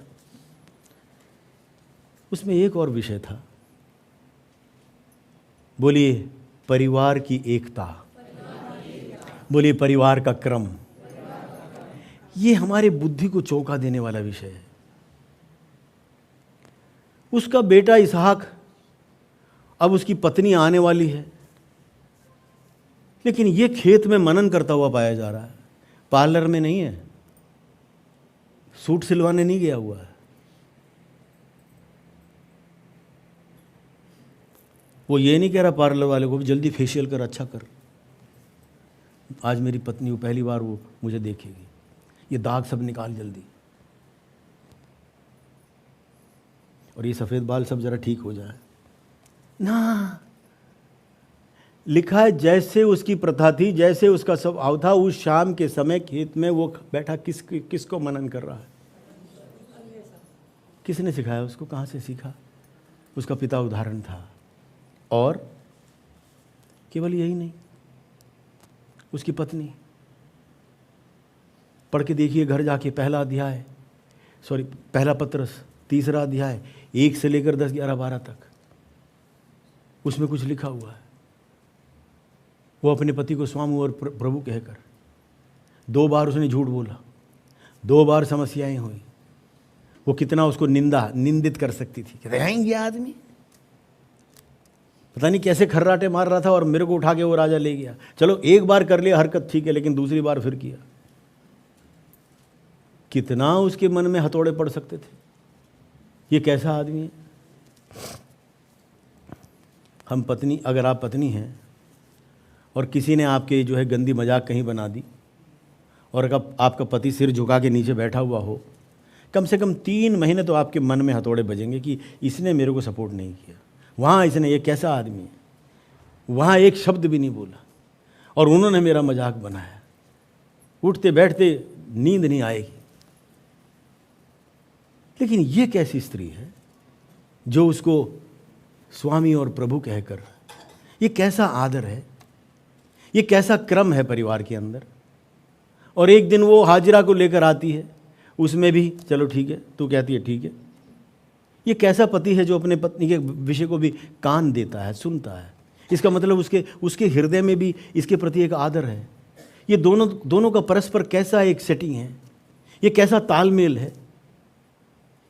Speaker 1: उसमें एक और विषय था, बोलिए परिवार की एकता, बोलिए परिवार का क्रम। ये हमारे बुद्धि को चौंका देने वाला विषय है। उसका बेटा इसहाक, अब उसकी पत्नी आने वाली है, लेकिन ये खेत में मनन करता हुआ पाया जा रहा है, पार्लर में नहीं है, सूट सिलवाने नहीं गया हुआ है। वो ये नहीं कह रहा पार्लर वाले को भी जल्दी फेशियल कर, अच्छा कर, आज मेरी पत्नी वो पहली बार वो मुझे देखेगी, ये दाग सब निकाल जल्दी, और ये सफ़ेद बाल सब ज़रा ठीक हो जाए ना। लिखा है जैसे उसकी प्रथा थी, जैसे उसका स्वभाव था, उस शाम के समय खेत में वो बैठा किसको मनन कर रहा है? किसने सिखाया उसको? कहाँ से सीखा? उसका पिता उदाहरण था। और केवल यही नहीं, उसकी पत्नी, पढ़ के देखिए घर जाके, पहला पत्रस 3 अध्याय 1 से लेकर 10, 11, 12 तक, उसमें कुछ लिखा हुआ है। वो अपने पति को स्वामी और प्रभु कहकर 2 बार उसने झूठ बोला, 2 बार समस्याएं हुई। वो कितना उसको निंदित कर सकती थी, कहते हैं ये आदमी पता नहीं कैसे खर्राटे मार रहा था और मेरे को उठा के वो राजा ले गया। चलो एक बार कर लिया हरकत ठीक है, लेकिन दूसरी बार फिर किया। कितना उसके मन में हथौड़े पड़ सकते थे, ये कैसा आदमी है। हम पत्नी, अगर आप पत्नी हैं और किसी ने आपके जो है गंदी मजाक कहीं बना दी, और अगर आपका पति सिर झुका के नीचे बैठा हुआ हो, कम से कम 3 महीने तो आपके मन में हथौड़े बजेंगे कि इसने मेरे को सपोर्ट नहीं किया, वहाँ इसने, ये कैसा आदमी है, वहाँ एक शब्द भी नहीं बोला और उन्होंने मेरा मजाक बनाया। उठते बैठते नींद नहीं आएगी। लेकिन ये कैसी स्त्री है जो उसको स्वामी और प्रभु कहकर, ये कैसा आदर है, ये कैसा क्रम है परिवार के अंदर। और एक दिन वो हाजिरा को लेकर आती है, उसमें भी चलो ठीक है, तू कहती है ठीक है। ये कैसा पति है जो अपने पत्नी के विषय को भी कान देता है, सुनता है। इसका मतलब उसके हृदय में भी इसके प्रति एक आदर है। ये दोनों का परस्पर कैसा एक सेटिंग है, ये कैसा तालमेल है,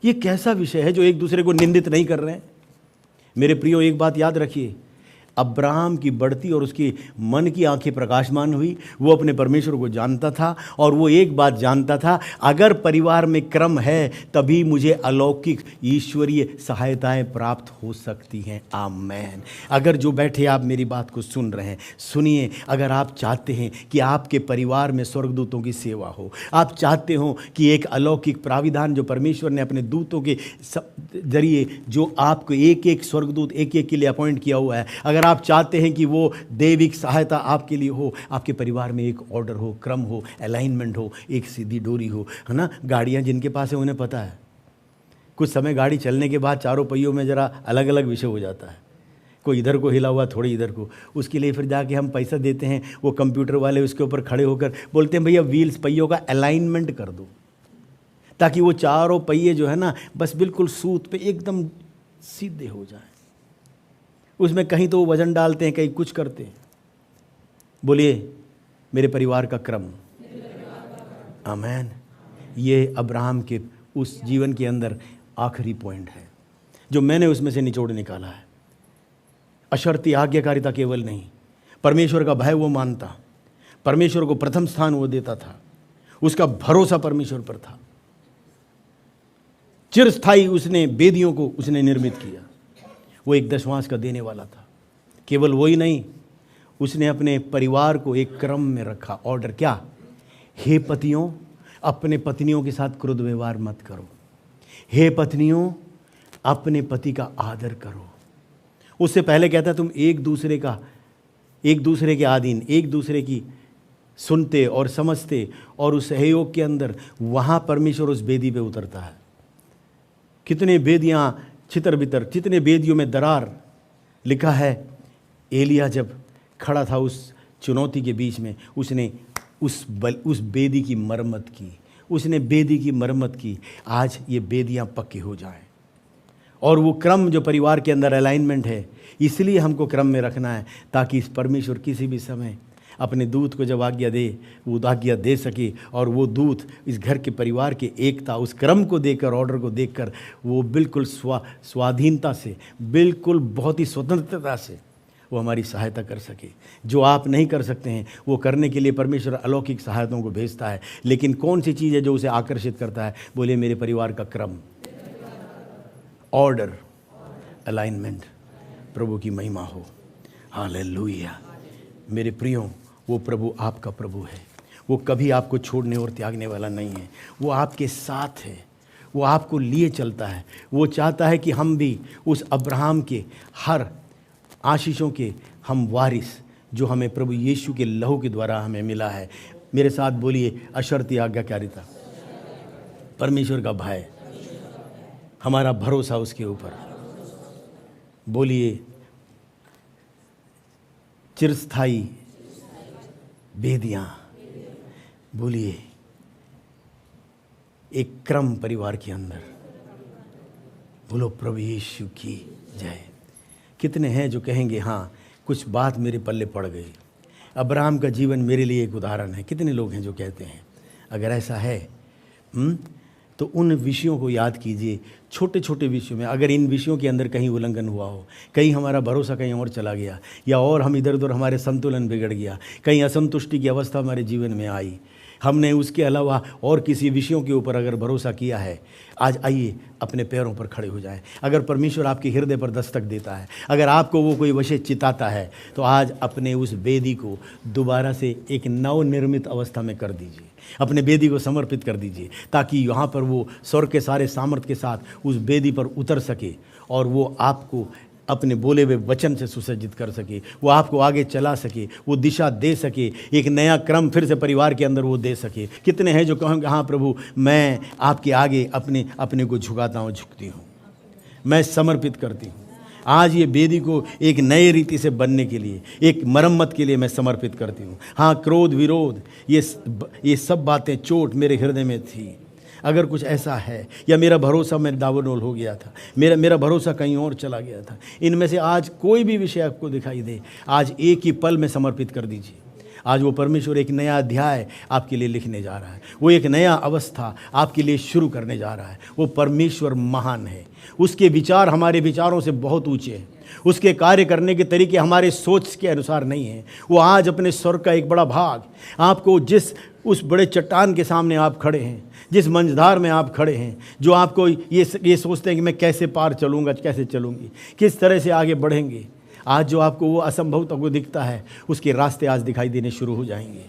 Speaker 1: ये कैसा विषय है जो एक दूसरे को निंदित नहीं कर रहे हैं। मेरे प्रियो, एक बात याद रखिए, अब्राहम की बढ़ती और उसकी मन की आंखें प्रकाशमान हुई। वो अपने परमेश्वर को जानता था और वो एक बात जानता था, अगर परिवार में क्रम है तभी मुझे अलौकिक ईश्वरीय सहायताएं प्राप्त हो सकती हैं। आमेन। अगर जो बैठे आप मेरी बात को सुन रहे हैं, सुनिए, अगर आप चाहते हैं कि आपके परिवार में स्वर्गदूतों की सेवा हो, आप चाहते हो कि एक अलौकिक प्राविधान जो परमेश्वर ने अपने दूतों के जरिए जो आपको एक स्वर्गदूत एक के लिए अपॉइंट किया हुआ है, अगर आप चाहते हैं कि वो दैविक सहायता आपके लिए हो, आपके परिवार में एक ऑर्डर हो, क्रम हो, अलाइनमेंट हो, एक सीधी डोरी हो, है ना। गाड़ियाँ जिनके पास है उन्हें पता है, कुछ समय गाड़ी चलने के बाद चारों पहियों में ज़रा अलग अलग विषय हो जाता है, कोई इधर को हिला हुआ, थोड़ी इधर को। उसके लिए फिर जाके हम पैसा देते हैं, वो कंप्यूटर वाले उसके ऊपर खड़े होकर बोलते हैं भैया व्हील्स, पहियों का अलाइनमेंट कर दो, ताकि वो चारों पहिए जो है ना बस बिल्कुल सूत पे एकदम सीधे हो जाए। उसमें कहीं तो वो वजन डालते हैं, कहीं कुछ करते हैं। बोलिए मेरे परिवार का क्रम। आमेन। ये अब्राहम के उस जीवन के अंदर आखिरी पॉइंट है जो मैंने उसमें से निचोड़ निकाला है। अशर्ती आज्ञाकारिता केवल नहीं, परमेश्वर का भय वो मानता, परमेश्वर को प्रथम स्थान वो देता था, उसका भरोसा परमेश्वर पर था। चिरस्थायी उसने वेदियों को उसने निर्मित किया, वो एक दशमांश का देने वाला था। केवल वही नहीं, उसने अपने परिवार को एक क्रम में रखा। ऑर्डर क्या? हे पतियों, अपने पत्नियों के साथ क्रोध व्यवहार मत करो। हे पत्नियों, अपने पति का आदर करो, उससे पहले कहता है तुम एक दूसरे के अधीन, एक दूसरे की सुनते और समझते और उस सहयोग के अंदर, वहाँ परमेश्वर उस बेदी पे उतरता है। कितने बेदियाँ छितर बितर, कितने बेदियों में दरार। लिखा है एलिया जब खड़ा था उस चुनौती के बीच में, उसने उस बेदी की मरम्मत की, उसने बेदी की मरम्मत की। आज ये बेदियाँ पक्की हो जाएं। और वो क्रम जो परिवार के अंदर अलाइनमेंट है, इसलिए हमको क्रम में रखना है, ताकि इस परमेश्वर किसी भी समय अपने दूत को जब आज्ञा दे, वो आज्ञा दे सके, और वो दूत इस घर के परिवार के एकता, उस क्रम को देखकर, ऑर्डर को देखकर, वो बिल्कुल स्वाधीनता से, बिल्कुल बहुत ही स्वतंत्रता से वो हमारी सहायता कर सके। जो आप नहीं कर सकते हैं वो करने के लिए परमेश्वर अलौकिक सहायताओं को भेजता है। लेकिन कौन सी चीज़ है जो उसे आकर्षित करता है? बोले मेरे परिवार का क्रम, ऑर्डर, अलाइनमेंट। प्रभु की महिमा हो। हालेलुया। मेरे प्रियो, वो प्रभु आपका प्रभु है। वो कभी आपको छोड़ने और त्यागने वाला नहीं है। वो आपके साथ है, वो आपको लिए चलता है। वो चाहता है कि हम भी उस अब्राहम के हर आशीषों के हम वारिस, जो हमें प्रभु यीशु के लहू के द्वारा हमें मिला है। मेरे साथ बोलिए, अशर्ती आज्ञाकारिता, परमेश्वर का भय, हमारा भरोसा उसके ऊपर। बोलिए, चिरस्थाई बेदियाँ। बोलिए, एक क्रम परिवार के अंदर। बोलो प्रभु यीशु की जय। कितने हैं जो कहेंगे हाँ, कुछ बात मेरे पल्ले पड़ गई, अब्राहम का जीवन मेरे लिए एक उदाहरण है। कितने लोग हैं जो कहते हैं? अगर ऐसा है तो उन विषयों को याद कीजिए, छोटे छोटे विषयों में। अगर इन विषयों के अंदर कहीं उल्लंघन हुआ हो, कहीं हमारा भरोसा कहीं और चला गया, या और हम इधर उधर हमारे संतुलन बिगड़ गया, कहीं असंतुष्टि की अवस्था हमारे जीवन में आई, हमने उसके अलावा और किसी विषयों के ऊपर अगर भरोसा किया है, आज आइए अपने पैरों पर खड़े हो जाएं। अगर परमेश्वर आपके हृदय पर दस्तक देता है, अगर आपको वो कोई विषय चिताता है, तो आज अपने उस बेदी को दोबारा से एक नवनिर्मित अवस्था में कर दीजिए। अपने बेदी को समर्पित कर दीजिए, ताकि यहाँ पर वो स्वर्ग के सारे सामर्थ के साथ उस बेदी पर उतर सके और वो आपको अपने बोले हुए वचन से सुसज्जित कर सके, वो आपको आगे चला सके, वो दिशा दे सके, एक नया क्रम फिर से परिवार के अंदर वो दे सके। कितने हैं जो कहेंगे हाँ प्रभु, मैं आपके आगे अपने को झुकाता हूँ, झुकती हूँ, मैं समर्पित करती हूँ। आज ये बेदी को एक नए रीति से बनने के लिए, एक मरम्मत के लिए मैं समर्पित करती हूँ। हाँ, क्रोध, विरोध, ये सब बातें चोट मेरे हृदय में थी। अगर कुछ ऐसा है, या मेरा भरोसा में दावनोल हो गया था, मेरा भरोसा कहीं और चला गया था, इनमें से आज कोई भी विषय आपको दिखाई दे, आज एक ही पल में समर्पित कर दीजिए। आज वो परमेश्वर एक नया अध्याय आपके लिए लिखने जा रहा है, वो एक नया अवस्था आपके लिए शुरू करने जा रहा है। वो परमेश्वर महान है, उसके विचार हमारे विचारों से बहुत ऊंचे हैं, उसके कार्य करने के तरीके हमारे सोच के अनुसार नहीं हैं। वो आज अपने स्वर्ग का एक बड़ा भाग आपको, जिस उस बड़े चट्टान के सामने आप खड़े हैं, जिस मंझधार में आप खड़े हैं, जो आपको ये सोचते हैं कि मैं कैसे पार चलूँगा, कैसे चलूँगी, किस तरह से आगे बढ़ेंगे, आज जो आपको वो असंभवता को दिखता है, उसके रास्ते आज दिखाई देने शुरू हो जाएंगे।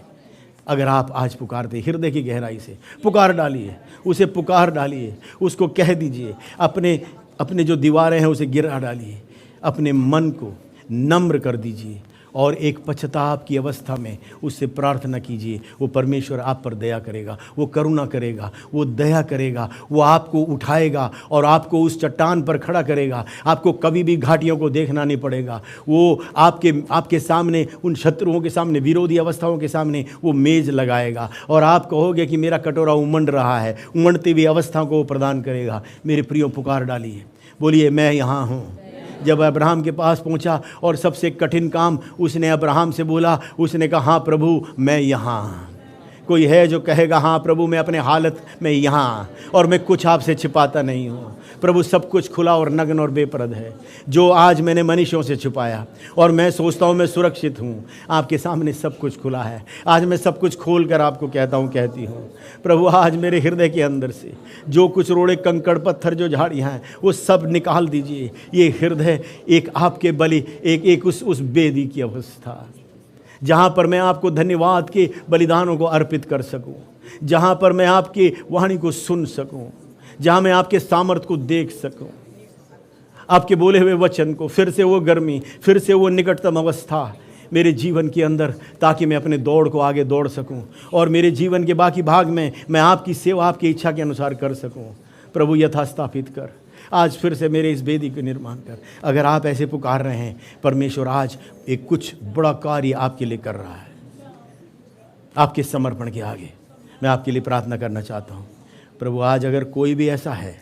Speaker 1: अगर आप आज पुकारते, हृदय की गहराई से पुकार डालिए, उसे पुकार डालिए, उसको कह दीजिए, अपने जो दीवारें हैं उसे गिरा डालिए, अपने मन को नम्र कर दीजिए और एक पश्चाताप की अवस्था में उससे प्रार्थना कीजिए। वो परमेश्वर आप पर दया करेगा, वो करुणा करेगा, वो दया करेगा, वो आपको उठाएगा और आपको उस चट्टान पर खड़ा करेगा। आपको कभी भी घाटियों को देखना नहीं पड़ेगा। वो आपके सामने, उन शत्रुओं के सामने, विरोधी अवस्थाओं के सामने वो मेज़ लगाएगा और आप कहोगे कि मेरा कटोरा उमंड रहा है, उमंडती हुई अवस्था को वो प्रदान करेगा। मेरे प्रियो, पुकार डालिए, बोलिए मैं यहाँ हूँ। जब अब्राहम के पास पहुंचा और सबसे कठिन काम उसने अब्राहम से बोला, उसने कहा हाँ प्रभु मैं यहाँ। कोई है जो कहेगा हाँ प्रभु मैं अपने हालत में यहाँ, और मैं कुछ आपसे छिपाता नहीं हूँ। प्रभु सब कुछ खुला और नग्न और बेपरद है, जो आज मैंने मनुष्यों से छुपाया और मैं सोचता हूँ मैं सुरक्षित हूँ, आपके सामने सब कुछ खुला है। आज मैं सब कुछ खोल कर आपको कहता हूँ, कहती हूँ प्रभु आज मेरे हृदय के अंदर से जो कुछ रोड़े, कंकड़, पत्थर, जो झाड़ियाँ हैं वो सब निकाल दीजिए। ये हृदय एक आपके बलि, एक उस बेदी की अवस्था, जहाँ पर मैं आपको धन्यवाद के बलिदानों को अर्पित कर सकूं, जहाँ पर मैं आपकी वाणी को सुन सकूं, जहाँ मैं आपके सामर्थ को देख सकूं। आपके बोले हुए वचन को, फिर से वो गर्मी, फिर से वो निकटतम अवस्था मेरे जीवन के अंदर, ताकि मैं अपने दौड़ को आगे दौड़ सकूं और मेरे जीवन के बाकी भाग में मैं आपकी सेवा आपकी इच्छा के अनुसार कर सकूं। प्रभु यथास्थापित कर, आज फिर से मेरे इस वेदी को निर्माण कर। अगर आप ऐसे पुकार रहे हैं, परमेश्वर आज एक कुछ बड़ा कार्य आपके लिए कर रहा है। आपके समर्पण के आगे मैं आपके लिए प्रार्थना करना चाहता हूँ। प्रभु आज अगर कोई भी ऐसा है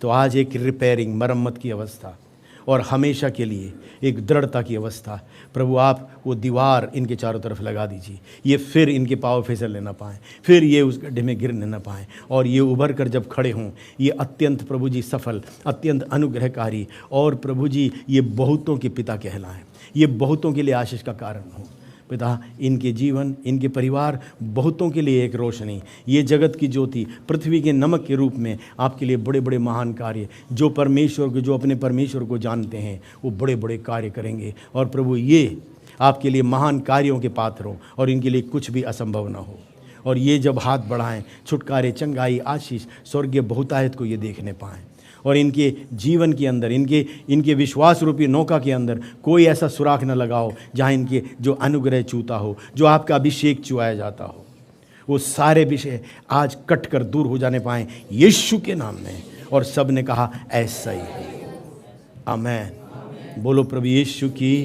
Speaker 1: तो आज एक रिपेयरिंग, मरम्मत की अवस्था और हमेशा के लिए एक दृढ़ता की अवस्था, प्रभु आप वो दीवार इनके चारों तरफ लगा दीजिए। ये फिर इनके पाँव फिसल लेना पाएँ, फिर ये उस गड्ढे में गिरने न पाएँ, और ये उभर कर जब खड़े हों, ये अत्यंत प्रभु जी सफल, अत्यंत अनुग्रहकारी, और प्रभु जी ये बहुतों के पिता कहलाएं, ये बहुतों के लिए आशीष का कारण हो। पिता, इनके जीवन, इनके परिवार बहुतों के लिए एक रोशनी, ये जगत की ज्योति, पृथ्वी के नमक के रूप में आपके लिए बड़े बड़े महान कार्य, जो परमेश्वर को, जो अपने परमेश्वर को जानते हैं, वो बड़े बड़े कार्य करेंगे। और प्रभु ये आपके लिए महान कार्यों के पात्र हों और इनके लिए कुछ भी असंभव ना हो। और ये जब हाथ बढ़ाएं, छुटकारे, चंगाई, आशीष, स्वर्गीय बहुतायत को ये देखने पाएँ, और इनके जीवन के अंदर, इनके विश्वास रूपी नौका के अंदर कोई ऐसा सुराख न लगाओ जहाँ इनके जो अनुग्रह चूता हो, जो आपका अभिषेक चुआया जाता हो, वो सारे विषय आज कट कर दूर हो जाने पाएँ यीशु के नाम में। और सब ने कहा ऐसा ही है, आमेन। बोलो प्रभु यीशु की